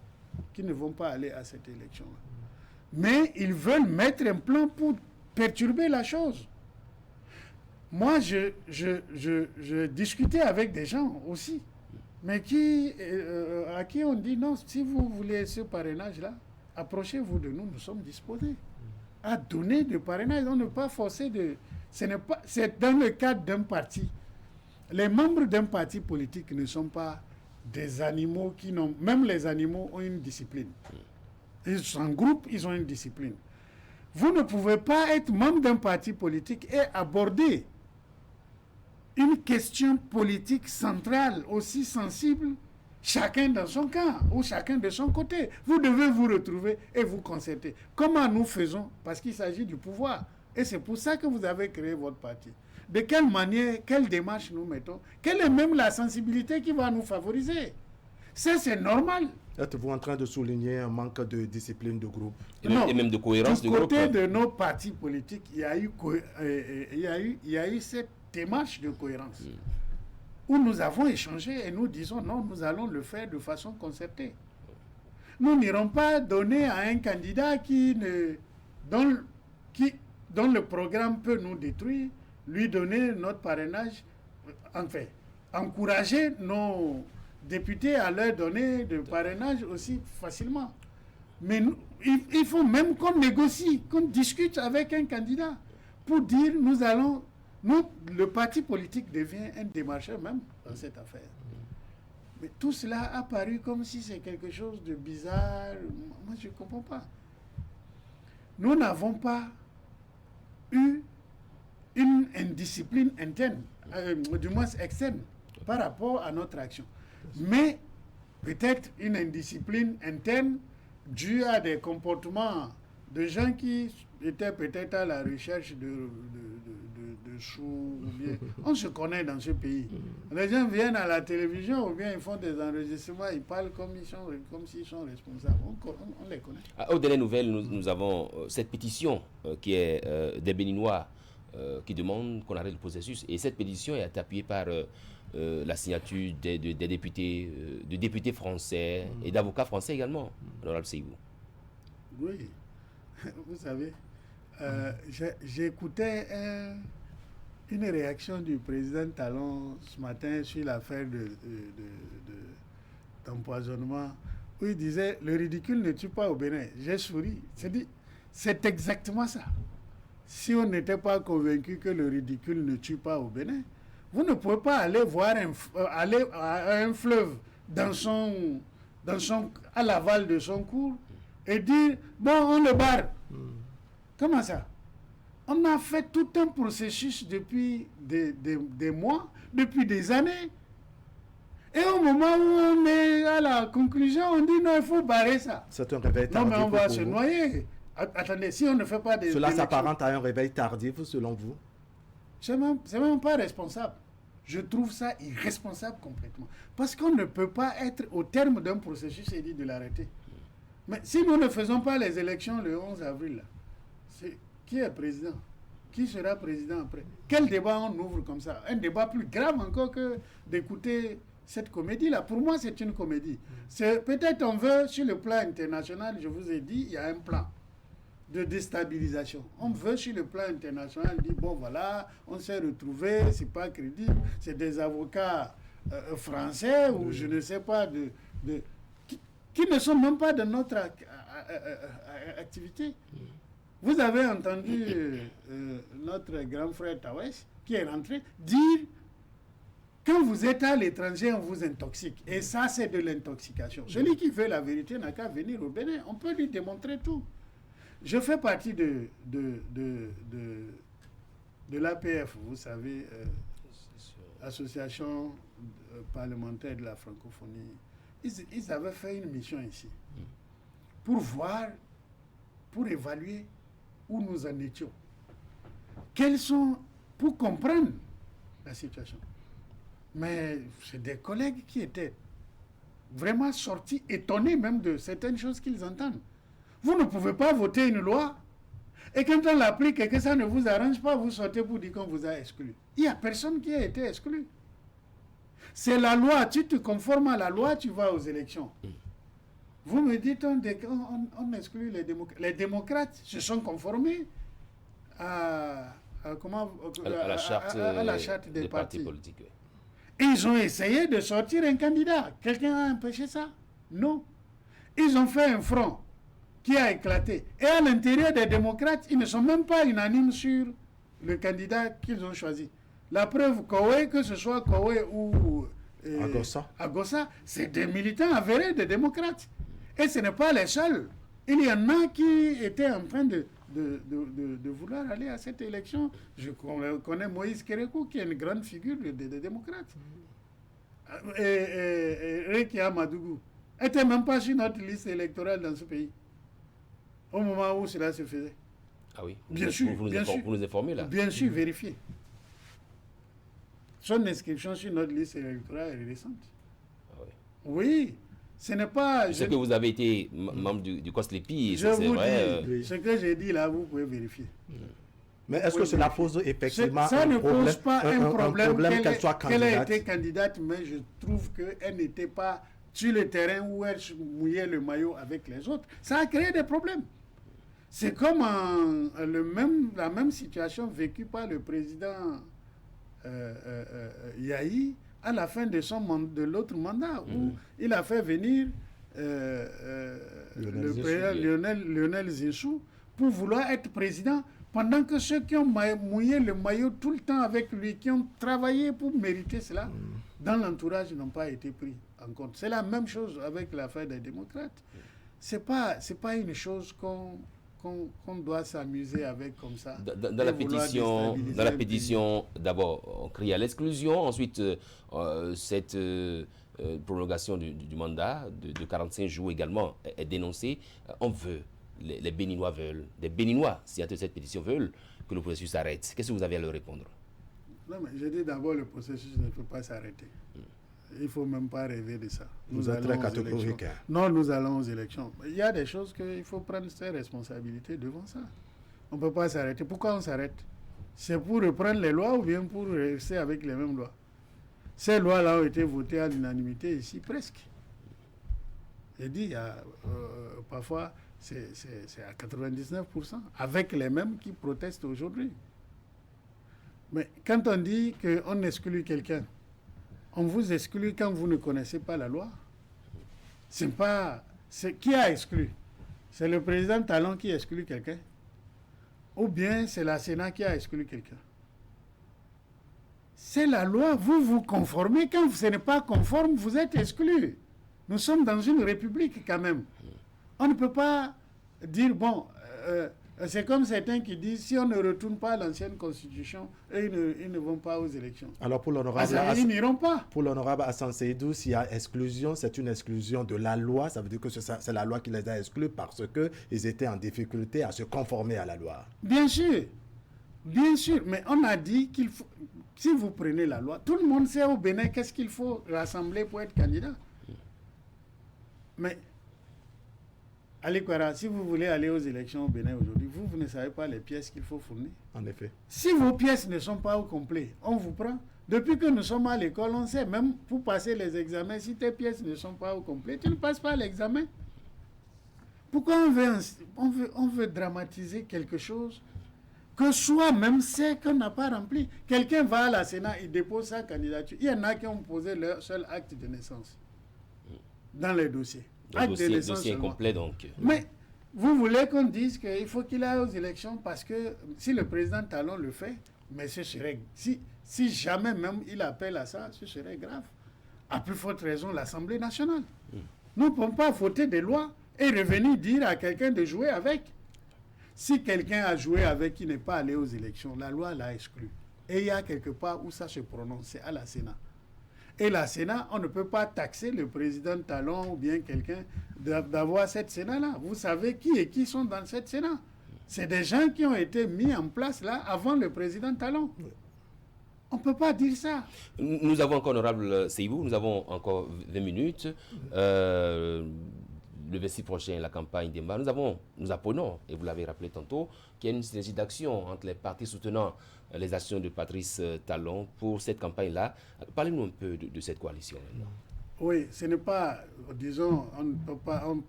[SPEAKER 2] qu'ils ne vont pas aller à cette élection-là. Mais ils veulent mettre un plan pour perturber la chose. Moi, je discutais avec des gens aussi, mais à qui on dit non, si vous voulez ce parrainage-là, approchez-vous de nous, nous sommes disposés à donner de parrainage, on ne pas forcer de... C'est dans le cadre d'un parti. Les membres d'un parti politique ne sont pas des animaux qui n'ont... Même les animaux ont une discipline. Ils sont en groupe, ils ont une discipline. Vous ne pouvez pas être membre d'un parti politique et aborder une question politique centrale aussi sensible, chacun dans son camp ou chacun de son côté. Vous devez vous retrouver et vous concerter. Comment nous faisons? Parce qu'il s'agit du pouvoir. Et c'est pour ça que vous avez créé votre parti. De quelle manière, quelle démarche nous mettons? Quelle est même la sensibilité qui va nous favoriser? Ça, c'est normal.
[SPEAKER 3] Êtes-vous en train de souligner un manque de discipline de groupe?
[SPEAKER 1] Et même de cohérence de groupe.
[SPEAKER 2] Du côté de nos partis politiques, il y a eu cette démarche de cohérence où nous avons échangé et nous disons non, nous allons le faire de façon concertée. Nous n'irons pas donner à un candidat dont le programme peut nous détruire, lui donner notre parrainage, enfin, encourager nos députés à leur donner de parrainage aussi facilement. Mais il faut même qu'on négocie, qu'on discute avec un candidat pour dire le parti politique devient un démarcheur même dans cette affaire. Mais tout cela a paru comme si c'est quelque chose de bizarre. Moi, je ne comprends pas. Nous n'avons pas eu une indiscipline interne, du moins externe, par rapport à notre action. Mais peut-être une indiscipline interne due à des comportements de gens qui étaient peut-être à la recherche de sous. Ou bien, on se connaît dans ce pays. Les gens viennent à la télévision ou bien ils font des enregistrements, ils parlent comme s'ils sont responsables. On les connaît.
[SPEAKER 1] Aux dernières nouvelles, nous avons cette pétition qui est des Béninois qui demandent qu'on arrête le processus. Et cette pétition est appuyée par la signature des députés, de députés français et d'avocats français également. Honorable Seibou.
[SPEAKER 2] Oui, vous savez, j'écoutais une réaction du président Talon ce matin sur l'affaire d'empoisonnement, où il disait le ridicule ne tue pas au Bénin. J'ai souri. C'est exactement ça. Si on n'était pas convaincu que le ridicule ne tue pas au Bénin, vous ne pouvez pas aller voir aller à un fleuve à l'aval de son cours et dire bon, on le barre. Comment ça? On a fait tout un processus depuis des mois, depuis des années. Et au moment où on est à la conclusion, on dit non, il faut barrer ça.
[SPEAKER 3] C'est un réveil tardif.
[SPEAKER 2] Non, mais on va se noyer. Attendez, si on ne fait pas des...
[SPEAKER 3] Cela s'apparente à un réveil tardif, selon vous?
[SPEAKER 2] C'est même pas responsable. Je trouve ça irresponsable complètement. Parce qu'on ne peut pas être au terme d'un processus et dire de l'arrêter. Mais si nous ne faisons pas les élections le 11 avril, là, qui est président? Qui sera président après? Quel débat on ouvre comme ça? Un débat plus grave encore que d'écouter cette comédie-là. Pour moi, c'est une comédie. Peut-être on veut, sur le plan international, je vous ai dit, il y a un plan de déstabilisation. On veut sur le plan international dire bon voilà, on s'est retrouvés, c'est pas crédible, c'est des avocats français ou je ne sais pas, qui ne sont même pas de notre activité. Vous avez entendu notre grand frère Tawes, qui est rentré, dire quand vous êtes à l'étranger, on vous intoxique. Et ça, c'est de l'intoxication. Celui qui veut la vérité n'a qu'à venir au Bénin. On peut lui démontrer tout. Je fais partie de l'APF, vous savez, Association parlementaire de la francophonie. Ils avaient fait une mission ici pour voir, pour évaluer où nous en étions. Pour comprendre la situation. Mais c'est des collègues qui étaient vraiment sortis, étonnés même de certaines choses qu'ils entendent. Vous ne pouvez pas voter une loi et quand on l'applique et que ça ne vous arrange pas, vous sortez pour dire qu'on vous a exclu. Il n'y a personne qui a été exclu. C'est la loi, tu te conformes à la loi, tu vas aux élections. Vous me dites, on exclut les démocrates. Les démocrates se sont conformés à la charte des partis
[SPEAKER 1] politiques. Oui.
[SPEAKER 2] Ils ont essayé de sortir un candidat. Quelqu'un a empêché ça? Non. Ils ont fait un front qui a éclaté. Et à l'intérieur des démocrates, ils ne sont même pas unanimes sur le candidat qu'ils ont choisi. La preuve, que ce soit Kowe ou Agossa, c'est des militants avérés des démocrates. Et ce n'est pas les seuls. Il y en a qui étaient en train de vouloir aller à cette élection. Je connais Moïse Kérékou, qui est une grande figure des démocrates. Et Rekia Madougou n'était même pas sur notre liste électorale dans ce pays, au moment où cela se faisait.
[SPEAKER 1] Ah oui,
[SPEAKER 2] bien sûr,
[SPEAKER 1] vous nous informez là.
[SPEAKER 2] Bien sûr, vérifiez. Son inscription sur notre liste électorale est récente.
[SPEAKER 1] Ah oui.
[SPEAKER 2] Oui. Ce n'est pas...
[SPEAKER 1] Je sais que vous avez été membre du COSLEPI.
[SPEAKER 2] Je vous dis, ce que j'ai dit là, vous pouvez vérifier.
[SPEAKER 3] Mais est-ce que cela pose effectivement
[SPEAKER 2] ça ne pose pas un problème
[SPEAKER 3] qu'elle soit candidate?
[SPEAKER 2] Qu'elle a été candidate, mais je trouve qu'elle n'était pas sur le terrain où elle mouillait le maillot avec les autres. Ça a créé des problèmes. C'est comme la même situation vécue par le président Yahi à la fin de l'autre mandat, où il a fait venir le président Lionel Zinsou pour vouloir être président, pendant que ceux qui ont mouillé le maillot tout le temps avec lui, qui ont travaillé pour mériter cela, dans l'entourage, n'ont pas été pris en compte. C'est la même chose avec l'affaire des démocrates. C'est pas une chose qu'on doit s'amuser avec comme ça.
[SPEAKER 1] Dans la pétition, d'abord, on crie à l'exclusion. Ensuite, cette prolongation du mandat de 45 jours également est dénoncée. On veut, les Béninois veulent, des Béninois, s'il y a cette pétition, veulent que le processus s'arrête. Qu'est-ce que vous avez à leur répondre?
[SPEAKER 2] Non, mais je dis d'abord, le processus ne peut pas s'arrêter. Il ne faut même pas rêver de ça.
[SPEAKER 3] Nous êtes très catégoriques.
[SPEAKER 2] Non, nous allons aux élections. Il y a des choses qu'il faut prendre ses responsabilités devant ça. On ne peut pas s'arrêter. Pourquoi on s'arrête? C'est pour reprendre les lois ou bien pour rester avec les mêmes lois? Ces lois-là ont été votées à l'unanimité ici, presque. J'ai dit, parfois, c'est à 99%, avec les mêmes qui protestent aujourd'hui. Mais quand on dit qu'on exclut quelqu'un, on vous exclut quand vous ne connaissez pas la loi. Qui a exclu? C'est le président Talon qui exclut quelqu'un? Ou bien c'est la Sénat qui a exclu quelqu'un? C'est la loi, vous vous conformez. Quand ce n'est pas conforme, vous êtes exclu. Nous sommes dans une république quand même. On ne peut pas dire, c'est comme certains qui disent, si on ne retourne pas à l'ancienne constitution, ils ne vont pas aux élections.
[SPEAKER 3] Alors pour l'honorable
[SPEAKER 2] ils n'iront pas.
[SPEAKER 3] Pour l'honorable Hassan Seydou, s'il y a exclusion, c'est une exclusion de la loi. Ça veut dire que c'est la loi qui les a exclus parce qu'ils étaient en difficulté à se conformer à la loi.
[SPEAKER 2] Bien sûr. Bien sûr. Mais on a dit qu'il faut... Si vous prenez la loi, tout le monde sait au Bénin qu'est-ce qu'il faut rassembler pour être candidat. Mais... Ali Kwara, si vous voulez aller aux élections au Bénin aujourd'hui, vous ne savez pas les pièces qu'il faut fournir.
[SPEAKER 3] En effet.
[SPEAKER 2] Si vos pièces ne sont pas au complet, on vous prend. Depuis que nous sommes à l'école, on sait, même pour passer les examens, si tes pièces ne sont pas au complet, tu ne passes pas l'examen. Pourquoi on veut dramatiser quelque chose que soi-même sait qu'on n'a pas rempli. Quelqu'un va à la Sénat, il dépose sa candidature. Il y en a qui ont posé leur seul acte de naissance dans les dossiers.
[SPEAKER 1] Le dossier est complet donc.
[SPEAKER 2] Mais vous voulez qu'on dise qu'il faut qu'il aille aux élections parce que si le président Talon le fait, mais ce serait... Si jamais même il appelle à ça, ce serait grave. À plus forte raison, l'Assemblée nationale. Nous ne pouvons pas voter des lois et revenir dire à quelqu'un de jouer avec. Si quelqu'un a joué avec qui n'est pas allé aux élections, la loi l'a exclu. Et il y a quelque part où ça se prononce, c'est à la Sénat. Et la Sénat, on ne peut pas taxer le président Talon ou bien quelqu'un d'avoir cette Sénat-là. Vous savez qui sont dans cette Sénat. C'est des gens qui ont été mis en place là avant le président Talon. On ne peut pas dire ça.
[SPEAKER 1] Nous avons encore, honorable Seibou, nous avons encore 20 minutes. Le 26 prochain, la campagne démarre. Nous apprenons, et vous l'avez rappelé tantôt, qu'il y a une synergie d'action entre les partis soutenant les actions de Patrice Talon pour cette campagne-là. Parlez-nous un peu de cette coalition maintenant.
[SPEAKER 2] Oui, ce n'est pas, disons,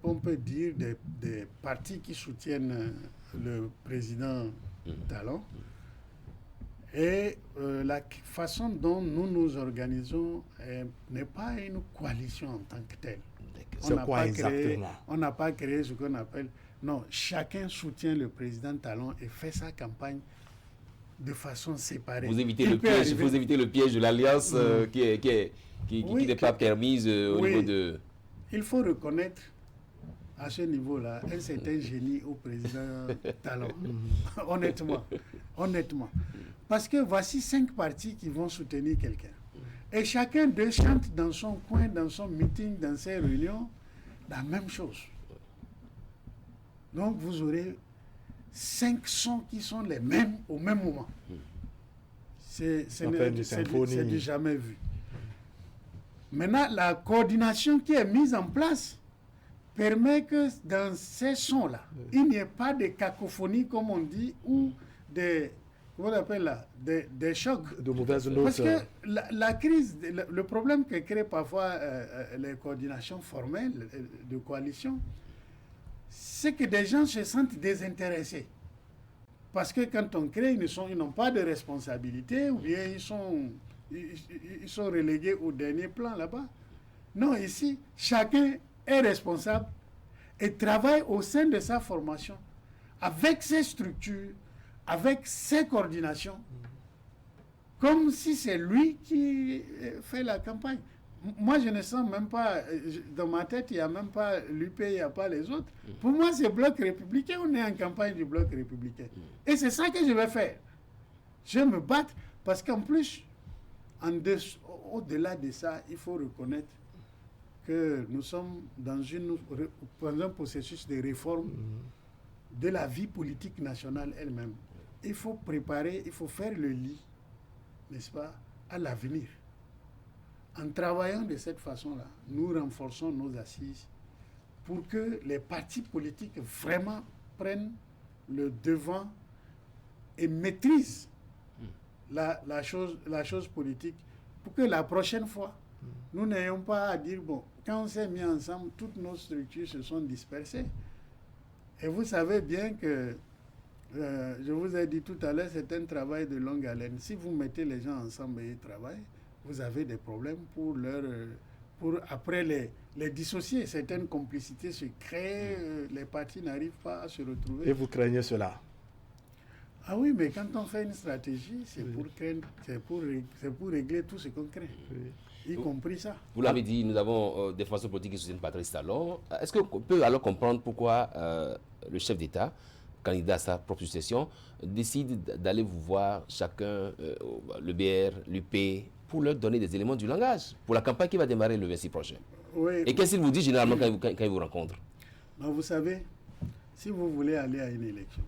[SPEAKER 2] on peut dire des partis qui soutiennent le président Talon. Et la façon dont nous nous organisons n'est pas une coalition en tant que telle. On n'a pas créé ce qu'on appelle... Non, chacun soutient le président Talon et fait sa campagne de façon séparée.
[SPEAKER 1] Vous évitez le piège de l'alliance qui n'est pas permise au niveau de...
[SPEAKER 2] Il faut reconnaître à ce niveau-là un certain génie au président Talon. Honnêtement. Parce que voici 5 partis qui vont soutenir quelqu'un. Et chacun d'eux chante dans son coin, dans son meeting, dans ses réunions, la même chose. Donc vous aurez 5 sons qui sont les mêmes au même moment. C'est du jamais vu. Maintenant, la coordination qui est mise en place permet que dans ces sons-là, il n'y ait pas de cacophonie, comme on dit, ou des... Comment on appelle là, des chocs.
[SPEAKER 3] De mauvaises notes.
[SPEAKER 2] Parce que la crise, le problème que créent parfois les coordinations formelles de coalition, c'est que des gens se sentent désintéressés. Parce que quand on crée, ils n'ont pas de responsabilité ou bien ils sont relégués au dernier plan là-bas. Non, ici, chacun est responsable et travaille au sein de sa formation avec ses structures, avec ses coordinations, comme si c'est lui qui fait la campagne. Moi, je ne sens même pas, dans ma tête, il n'y a même pas l'UP, il n'y a pas les autres. Pour moi, c'est Bloc républicain, on est en campagne du Bloc républicain. Et c'est ça que je vais faire. Je vais me battre, parce qu'en plus, au-delà de ça, il faut reconnaître que nous sommes dans un processus de réforme de la vie politique nationale elle-même. Il faut préparer, il faut faire le lit, n'est-ce pas, à l'avenir. En travaillant de cette façon-là, nous renforçons nos assises pour que les partis politiques vraiment prennent le devant et maîtrisent la chose politique pour que la prochaine fois, nous n'ayons pas à dire, bon, quand on s'est mis ensemble, toutes nos structures se sont dispersées. Et vous savez bien que, je vous ai dit tout à l'heure, c'est un travail de longue haleine. Si vous mettez les gens ensemble et ils travaillent, vous avez des problèmes pour après les dissocier. Certaines complicités se créent, les partis n'arrivent pas à se retrouver.
[SPEAKER 3] Et vous craignez cela?
[SPEAKER 2] Ah oui, mais quand on fait une stratégie, c'est pour régler tout ce qu'on craint, y compris ça.
[SPEAKER 1] Vous l'avez dit, nous avons des forces politiques qui soutiennent Patrice Talon. Est-ce qu'on peut alors comprendre pourquoi le chef d'État, candidat à sa propre succession, décide d'aller vous voir chacun, le BR, l'UP, pour leur donner des éléments du langage, pour la campagne qui va démarrer le 26 prochain?
[SPEAKER 2] Oui.
[SPEAKER 1] Et qu'est-ce qu'il vous dit généralement quand il vous rencontre?
[SPEAKER 2] Non, vous savez, si vous voulez aller à une élection,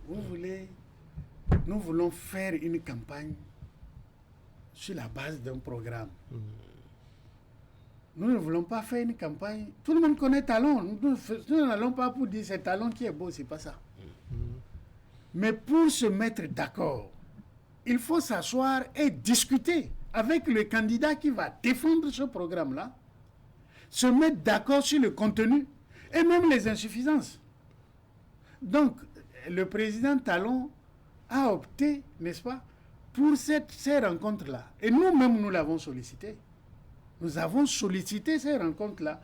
[SPEAKER 2] nous voulons faire une campagne sur la base d'un programme. Nous ne voulons pas faire une campagne... Tout le monde connaît Talon. Nous n'allons pas pour dire c'est Talon qui est beau, c'est pas ça. Mais pour se mettre d'accord, il faut s'asseoir et discuter avec le candidat qui va défendre ce programme-là, se mettre d'accord sur le contenu et même les insuffisances. Donc, le président Talon a opté, n'est-ce pas, pour ces rencontres-là. Et nous-mêmes, nous l'avons sollicité. Nous avons sollicité ces rencontres-là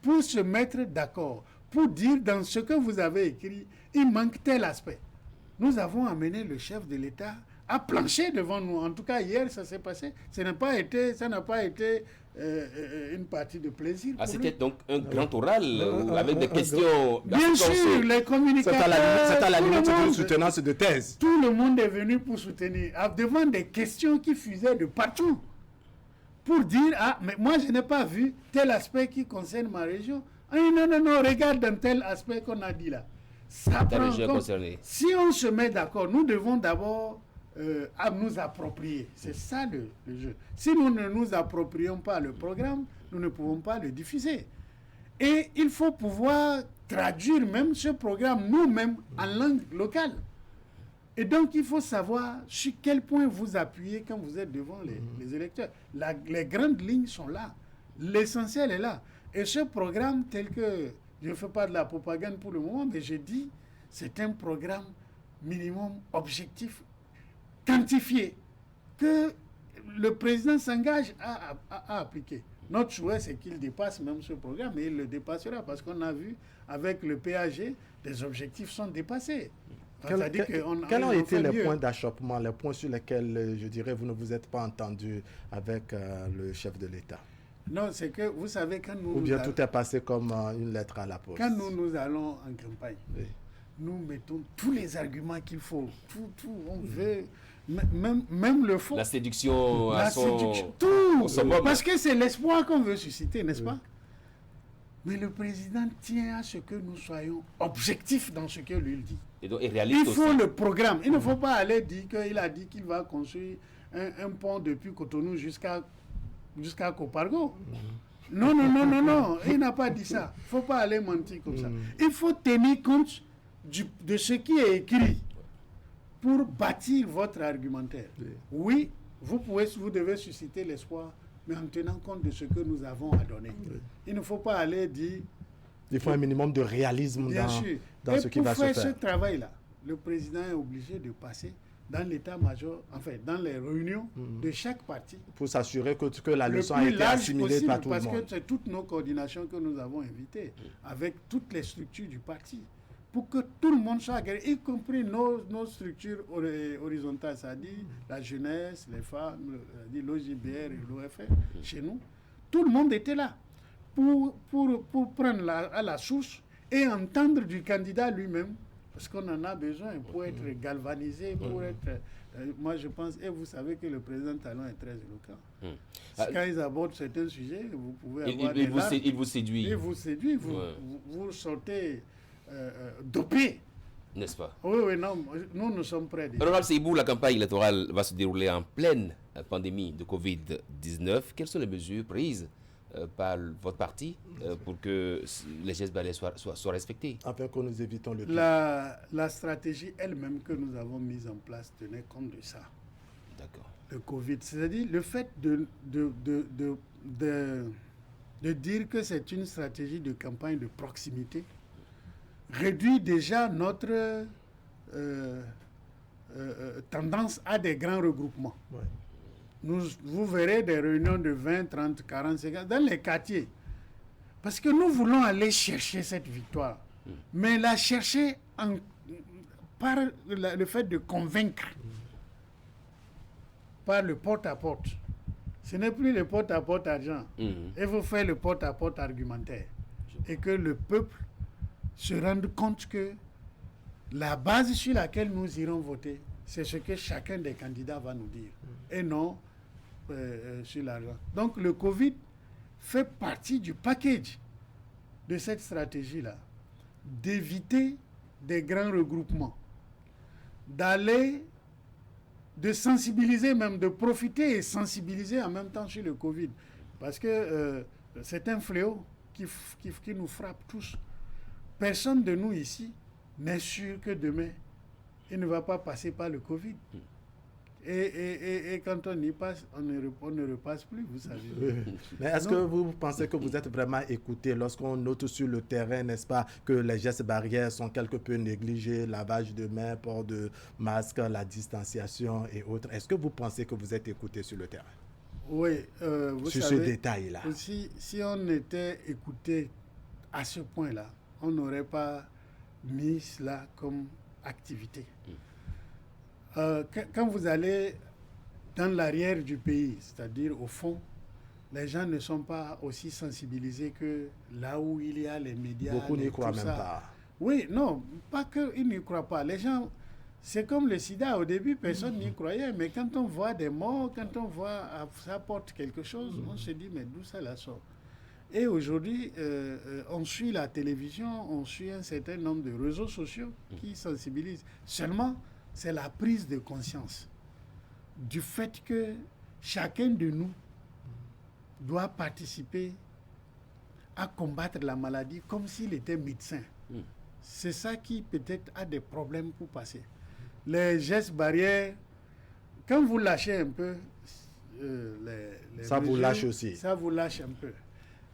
[SPEAKER 2] pour se mettre d'accord, pour dire dans ce que vous avez écrit, il manque tel aspect. Nous avons amené le chef de l'État à plancher devant nous. En tout cas, hier, ça s'est passé. Ça n'a pas été une partie de plaisir.
[SPEAKER 1] C'était donc un grand oral avec des questions.
[SPEAKER 2] Bien sûr, les communicateurs.
[SPEAKER 3] C'est à la limite d'une soutenance de thèse.
[SPEAKER 2] Tout le monde est venu pour soutenir, devant des questions qui fusaient de partout. Pour dire, mais moi je n'ai pas vu tel aspect qui concerne ma région. Non, regarde dans tel aspect qu'on a dit là. Ça prend compte. Si on se met d'accord, nous devons d'abord à nous approprier. C'est ça le jeu. Si nous ne nous approprions pas le programme, nous ne pouvons pas le diffuser. Et il faut pouvoir traduire même ce programme nous-mêmes en langue locale. Et donc, il faut savoir sur quel point vous appuyez quand vous êtes devant les électeurs. Les grandes lignes sont là. L'essentiel est là. Et ce programme, tel que, je ne fais pas de la propagande pour le moment, mais je dis, c'est un programme minimum objectif, quantifié, que le président s'engage à appliquer. Notre souhait, c'est qu'il dépasse même ce programme, et il le dépassera, parce qu'on a vu, avec le PAG, les objectifs sont dépassés.
[SPEAKER 3] Quels ont été les points d'achoppement, les points sur lesquels, je dirais, vous ne vous êtes pas entendu avec le chef de l'État?
[SPEAKER 2] Non, c'est que, vous savez, quand nous...
[SPEAKER 3] Ou bien tout est passé comme une lettre à la poste.
[SPEAKER 2] Quand nous allons en campagne, oui, nous mettons tous les arguments qu'il faut. Tout, on veut... Même le fond.
[SPEAKER 1] La séduction à son...
[SPEAKER 2] Tout. Parce que c'est l'espoir qu'on veut susciter, n'est-ce pas? Mais le président tient à ce que nous soyons objectifs dans ce que lui dit.
[SPEAKER 1] Et réaliste
[SPEAKER 2] il faut aussi le programme. Il ne faut pas aller dire qu'il a dit qu'il va construire un pont depuis Cotonou jusqu'à Copargo. Non. Il n'a pas dit ça. Il ne faut pas aller mentir comme ça. Il faut tenir compte de ce qui est écrit pour bâtir votre argumentaire. Oui, vous devez susciter l'espoir, mais en tenant compte de ce que nous avons à donner. Il ne faut pas aller dire...
[SPEAKER 3] Il faut un minimum de réalisme dans ce qui va se faire.
[SPEAKER 2] Pour faire ce travail-là, le président est obligé de passer dans l'état-major, enfin dans les réunions de chaque parti.
[SPEAKER 3] Pour s'assurer que la leçon a été assimilée par tout le monde.
[SPEAKER 2] Parce que c'est toutes nos coordinations que nous avons invitées, avec toutes les structures du parti, pour que tout le monde soit agréé, y compris nos structures horizontales, c'est-à-dire la jeunesse, les femmes, l'OJBR et l'OFR, chez nous. Tout le monde était là pour prendre à la source et entendre du candidat lui-même, parce qu'on en a besoin pour être galvanisé, pour être... moi, je pense, et vous savez que le président Talon est très éloquent. Quand ils abordent certains sujets, vous pouvez avoir
[SPEAKER 1] il vous séduit.
[SPEAKER 2] Il vous séduit, vous sortez dopé.
[SPEAKER 1] N'est-ce pas?
[SPEAKER 2] Oui, non, nous sommes prêts.
[SPEAKER 1] Honorable Seibou, la campagne électorale va se dérouler en pleine pandémie de Covid-19. Quelles sont les mesures prises par votre parti pour que les gestes barrières soient respectés?
[SPEAKER 3] Afin que nous évitons le...
[SPEAKER 2] La stratégie elle-même que nous avons mise en place tenait compte de ça.
[SPEAKER 1] D'accord.
[SPEAKER 2] Le Covid, c'est-à-dire le fait de dire que c'est une stratégie de campagne de proximité réduit déjà notre tendance à des grands regroupements. Ouais. Vous verrez des réunions de 20, 30, 40, 50 dans les quartiers. Parce que nous voulons aller chercher cette victoire. Mais la chercher par le fait de convaincre. Par le porte-à-porte. Ce n'est plus le porte-à-porte argent. Il faut faire le porte-à-porte argumentaire. Et que le peuple se rende compte que la base sur laquelle nous irons voter, c'est ce que chacun des candidats va nous dire. Et non sur l'argent. Donc le Covid fait partie du package de cette stratégie-là, d'éviter des grands regroupements, de sensibiliser même, de profiter et sensibiliser en même temps sur le Covid. Parce que c'est un fléau qui nous frappe tous. Personne de nous ici n'est sûr que demain, il ne va pas passer par le Covid. Et quand on y passe, on ne repasse plus, vous savez.
[SPEAKER 3] Mais est-ce que vous pensez que vous êtes vraiment écouté lorsqu'on note sur le terrain, n'est-ce pas, que les gestes barrières sont quelque peu négligés, lavage de mains, port de masque, la distanciation et autres? Est-ce que vous pensez que vous êtes écouté sur le terrain?
[SPEAKER 2] Oui, vous
[SPEAKER 3] sur
[SPEAKER 2] savez,
[SPEAKER 3] ce détail-là.
[SPEAKER 2] Si on était écouté à ce point-là, on n'aurait pas mis cela comme activité. Quand vous allez dans l'arrière du pays, c'est-à-dire au fond, les gens ne sont pas aussi sensibilisés que là où il y a les médias.
[SPEAKER 3] Beaucoup n'y croient même pas.
[SPEAKER 2] Oui, non, pas qu'ils n'y croient pas. Les gens, c'est comme le sida, au début, personne n'y croyait, mais quand on voit des morts, quand on voit ça apporte quelque chose, on se dit, mais d'où ça la sort? Et aujourd'hui, on suit la télévision, on suit un certain nombre de réseaux sociaux qui sensibilisent. Seulement, c'est la prise de conscience du fait que chacun de nous doit participer à combattre la maladie comme s'il était médecin. C'est ça qui peut-être a des problèmes pour passer. Les gestes barrières, quand vous lâchez un peu,
[SPEAKER 3] ça mesures, vous lâche aussi.
[SPEAKER 2] Ça vous lâche un peu.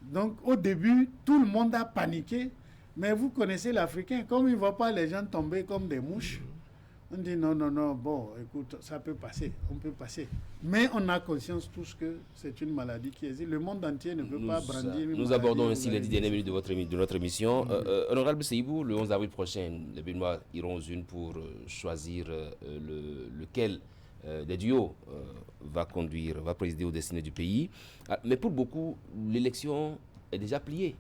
[SPEAKER 2] Donc au début, tout le monde a paniqué, mais vous connaissez l'Africain, comme il ne voit pas les gens tomber comme des mouches, on dit non, bon, écoute, ça peut passer, on peut passer. Mais on a conscience tous que c'est une maladie qui existe. Le monde entier ne peut pas brandir.
[SPEAKER 1] Nous abordons ainsi les 10 dernières minutes de notre émission. Honorable Seibou, le 11 avril prochain, les Béninois iront aux urnes pour choisir lequel des duos va présider aux destinées du pays. Mais pour beaucoup, l'élection est déjà pliée.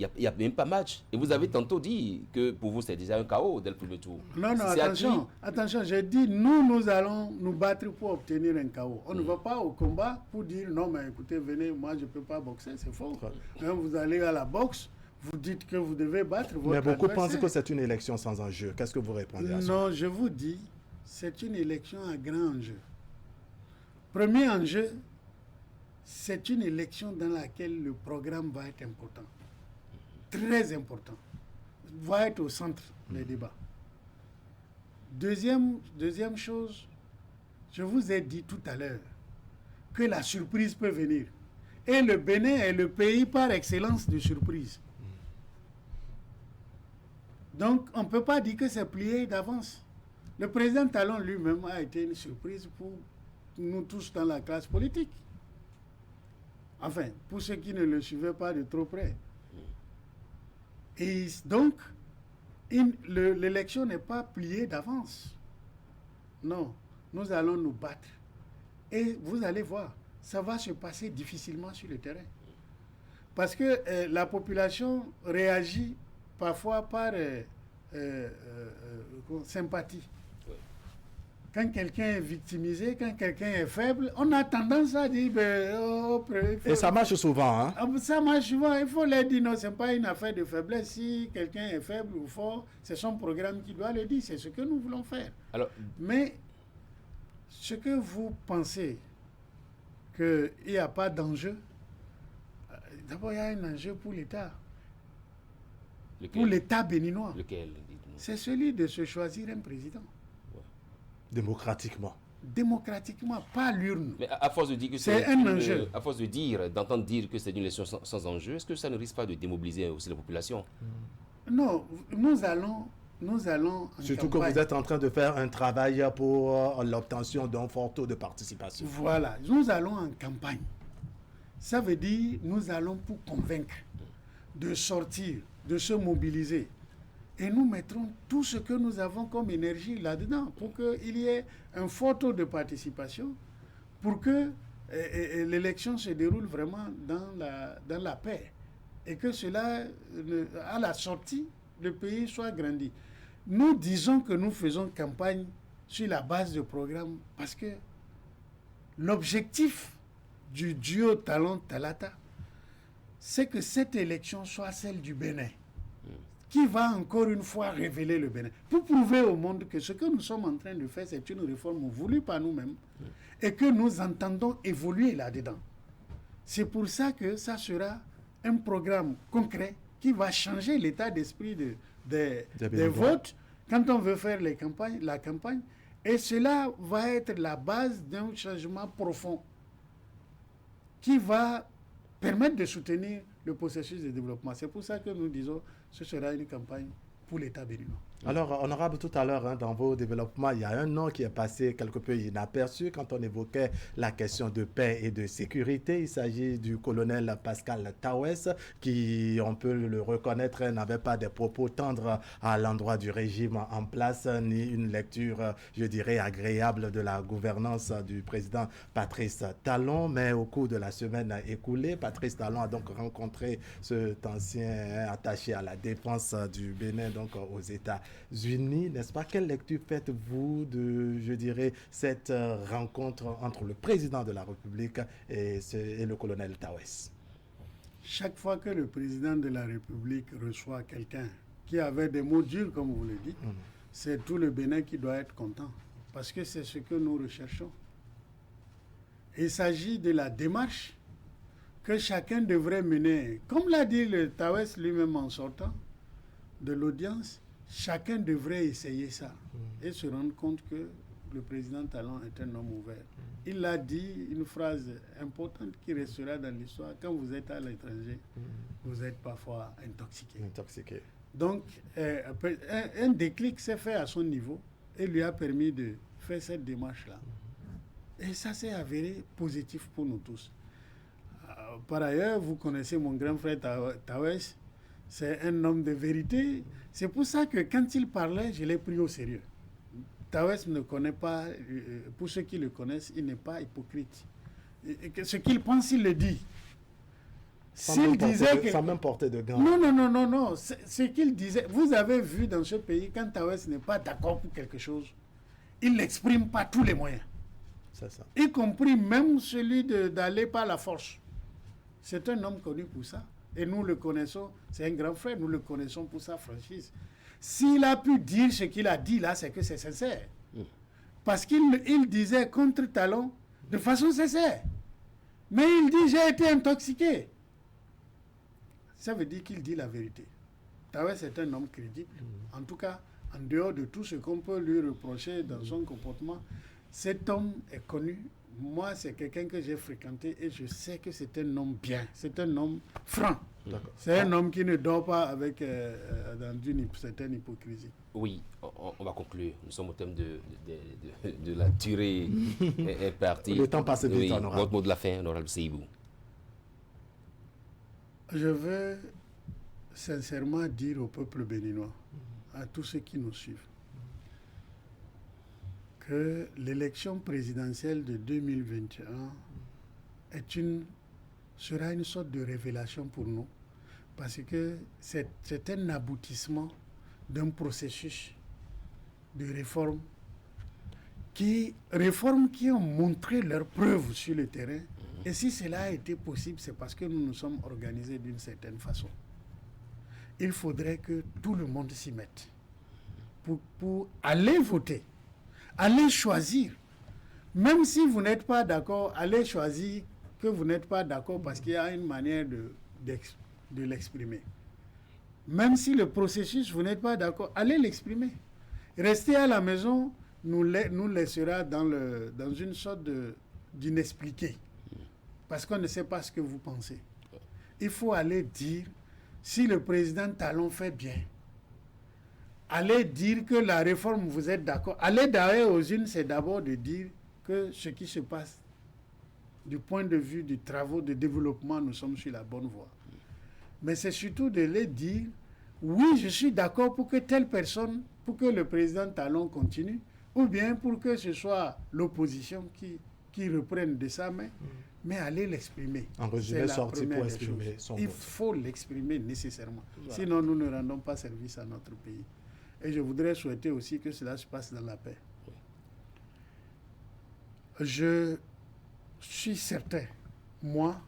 [SPEAKER 1] Il n'y a même pas match. Et vous avez tantôt dit que pour vous, c'est déjà un chaos dès le premier tour.
[SPEAKER 2] Non, attention, j'ai dit, nous allons nous battre pour obtenir un chaos. On ne va pas au combat pour dire, non, mais écoutez, venez, moi, je ne peux pas boxer, c'est faux. Vous allez à la boxe, vous dites que vous devez battre votre
[SPEAKER 3] adversaire. Mais beaucoup
[SPEAKER 2] adversaire.
[SPEAKER 3] pensent que c'est une élection sans enjeu. Qu'est-ce que vous répondez à ça?
[SPEAKER 2] Non, je vous dis, c'est une élection à grand enjeu. Premier enjeu, c'est une élection dans laquelle le programme va être important. Très important. Va être au centre des débats. Deuxième chose, je vous ai dit tout à l'heure que la surprise peut venir. Et le Bénin est le pays par excellence de surprise. Donc, on ne peut pas dire que c'est plié d'avance. Le président Talon lui-même a été une surprise pour nous tous dans la classe politique. Enfin, pour ceux qui ne le suivaient pas de trop près. Et donc, l'élection n'est pas pliée d'avance. Non, nous allons nous battre. Et vous allez voir, ça va se passer difficilement sur le terrain. Parce que la population réagit parfois par sympathie. Quand quelqu'un est victimisé, quand quelqu'un est faible, on a tendance à dire...
[SPEAKER 3] Et ça marche souvent, hein?
[SPEAKER 2] Ça marche souvent. Il faut leur dire, non, ce n'est pas une affaire de faiblesse. Si quelqu'un est faible ou fort, c'est son programme qui doit le dire. C'est ce que nous voulons faire. Alors, mais ce que vous pensez qu'il n'y a pas d'enjeu, d'abord, il y a un enjeu pour l'État. Pour l'État béninois.
[SPEAKER 1] Lequel?
[SPEAKER 2] C'est celui de se choisir un président.
[SPEAKER 3] Démocratiquement.
[SPEAKER 2] Démocratiquement, pas l'urne.
[SPEAKER 1] Mais à force de dire que
[SPEAKER 2] c'est un enjeu.
[SPEAKER 1] À force d'entendre dire que c'est une élection sans enjeu, est-ce que ça ne risque pas de démobiliser aussi la population?
[SPEAKER 2] Non, nous allons
[SPEAKER 3] surtout campagne. Que vous êtes en train de faire un travail pour l'obtention d'un fort taux de participation.
[SPEAKER 2] Voilà, nous allons en campagne. Ça veut dire nous allons pour convaincre de sortir, de se mobiliser. Et nous mettrons tout ce que nous avons comme énergie là-dedans pour qu'il y ait un fort taux de participation, pour que l'élection se déroule vraiment dans la paix. Et que cela, à la sortie, le pays soit grandi. Nous disons que nous faisons campagne sur la base de programmes parce que l'objectif du duo Talon-Talata, c'est que cette élection soit celle du Bénin, qui va encore une fois révéler le Bénin, pour prouver au monde que ce que nous sommes en train de faire, c'est une réforme voulue par nous-mêmes et que nous entendons évoluer là-dedans. C'est pour ça que ça sera un programme concret qui va changer l'état d'esprit des votes quand on veut faire la campagne, Et cela va être la base d'un changement profond qui va permettre de soutenir le processus de développement. C'est pour ça que nous disons que ce sera une campagne pour l'État béninois.
[SPEAKER 3] Alors, honorable, tout à l'heure, dans vos développements, il y a un nom qui est passé quelque peu inaperçu quand on évoquait la question de paix et de sécurité. Il s'agit du colonel Pascal Tawes, qui, on peut le reconnaître, n'avait pas des propos tendres à l'endroit du régime en place, ni une lecture, je dirais, agréable de la gouvernance du président Patrice Talon. Mais au cours de la semaine écoulée, Patrice Talon a donc rencontré cet ancien attaché à la défense du Bénin, donc aux États-Unis, n'est-ce pas? Quelle lecture faites-vous de, je dirais, cette rencontre entre le président de la République et le colonel Tawes?
[SPEAKER 2] Chaque fois que le président de la République reçoit quelqu'un qui avait des mots durs, comme vous le dites, c'est tout le Bénin qui doit être content, parce que c'est ce que nous recherchons. Il s'agit de la démarche que chacun devrait mener. Comme l'a dit le Tawes lui-même en sortant de l'audience, chacun devrait essayer ça et se rendre compte que le président Talon est un homme ouvert. Il a dit une phrase importante qui restera dans l'histoire: quand vous êtes à l'étranger, vous êtes parfois intoxiqué. Donc, un déclic s'est fait à son niveau et lui a permis de faire cette démarche-là. Et ça s'est avéré positif pour nous tous. Par ailleurs, vous connaissez mon grand frère Tawes. C'est un homme de vérité. C'est pour ça que quand il parlait, je l'ai pris au sérieux. Tawes ne connaît pas, pour ceux qui le connaissent, il n'est pas hypocrite. Ce qu'il pense, il le dit.
[SPEAKER 3] Sans même porter de gants.
[SPEAKER 2] Non. Ce qu'il disait, vous avez vu dans ce pays, quand Tawes n'est pas d'accord pour quelque chose, il l'exprime par tous les moyens.
[SPEAKER 3] C'est ça.
[SPEAKER 2] Y compris même celui d'aller par la force. C'est un homme connu pour ça. Et nous le connaissons, c'est un grand frère, nous le connaissons pour sa franchise. S'il a pu dire ce qu'il a dit là, c'est que c'est sincère. Parce qu'il disait contre Talon de façon sincère. Mais il dit: j'ai été intoxiqué. Ça veut dire qu'il dit la vérité. Tawes est un homme crédible. En tout cas, en dehors de tout ce qu'on peut lui reprocher dans son comportement, cet homme est connu. Moi, c'est quelqu'un que j'ai fréquenté et je sais que c'est un homme bien. C'est un homme franc. C'est un homme qui ne dort pas avec dans une certaine hypocrisie.
[SPEAKER 1] Oui, on va conclure. Nous sommes au thème de la durée impartie.
[SPEAKER 3] Le temps passe vite, honorable.
[SPEAKER 1] Votre mot de la fin, honorable Seibou.
[SPEAKER 2] Je veux sincèrement dire au peuple béninois, à tous ceux qui nous suivent, que l'élection présidentielle de 2021 sera une sorte de révélation pour nous, parce que c'est un aboutissement d'un processus de réformes qui ont montré leurs preuves sur le terrain. Et si cela a été possible, c'est parce que nous nous sommes organisés d'une certaine façon. Il faudrait que tout le monde s'y mette pour aller voter. Allez choisir. Même si vous n'êtes pas d'accord, allez choisir que vous n'êtes pas d'accord parce qu'il y a une manière de l'exprimer. Même si le processus, vous n'êtes pas d'accord, allez l'exprimer. Rester à la maison nous laissera dans une sorte d'inexpliqué. Parce qu'on ne sait pas ce que vous pensez. Il faut aller dire, si le président Talon fait bien, allez dire que la réforme, vous êtes d'accord. Aller d'ailleurs aux unes, c'est d'abord de dire que ce qui se passe du point de vue des travaux de développement, nous sommes sur la bonne voie. Mais c'est surtout de les dire, oui, je suis d'accord pour que telle personne, pour que le président Talon continue, ou bien pour que ce soit l'opposition qui reprenne de sa main, mais allez l'exprimer.
[SPEAKER 3] En résumé, sorti pour exprimer son vote.
[SPEAKER 2] Il faut l'exprimer nécessairement. Voilà. Sinon, nous ne rendons pas service à notre pays. Et je voudrais souhaiter aussi que cela se passe dans la paix. Je suis certain, moi,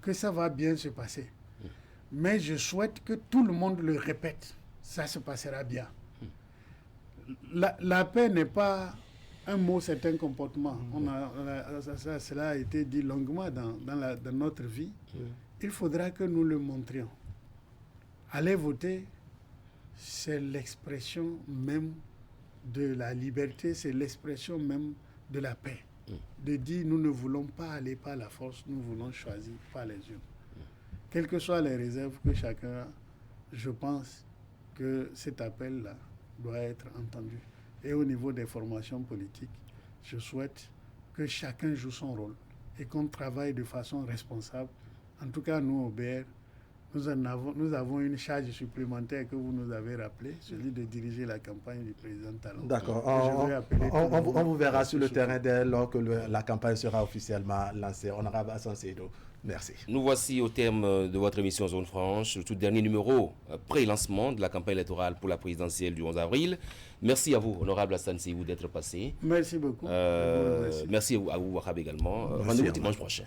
[SPEAKER 2] que ça va bien se passer. Mais je souhaite que tout le monde le répète. Ça se passera bien. La paix n'est pas un mot, c'est un comportement. Cela a été dit longuement dans notre vie. Il faudra que nous le montrions. Aller voter, c'est l'expression même de la liberté, c'est l'expression même de la paix. De dire nous ne voulons pas aller par la force, nous voulons choisir par les urnes. Quelles que soient les réserves que chacun a, je pense que cet appel-là doit être entendu. Et au niveau des formations politiques, je souhaite que chacun joue son rôle et qu'on travaille de façon responsable. En tout cas, nous, au BR, nous avons une charge supplémentaire que vous nous avez rappelé, celui de diriger la campagne du président Talon.
[SPEAKER 3] D'accord. On vous verra sur le terrain dès lors que la campagne sera officiellement lancée. Honorable Hassan Seydou, merci.
[SPEAKER 1] Nous voici au terme de votre émission Zone Franche, le tout dernier numéro pré-lancement de la campagne électorale pour la présidentielle du 11 avril. Merci à vous, honorable Hassan Seydou, d'être passé.
[SPEAKER 2] Merci beaucoup.
[SPEAKER 1] Merci à vous, Wahab, également. Rendez-vous dimanche prochain.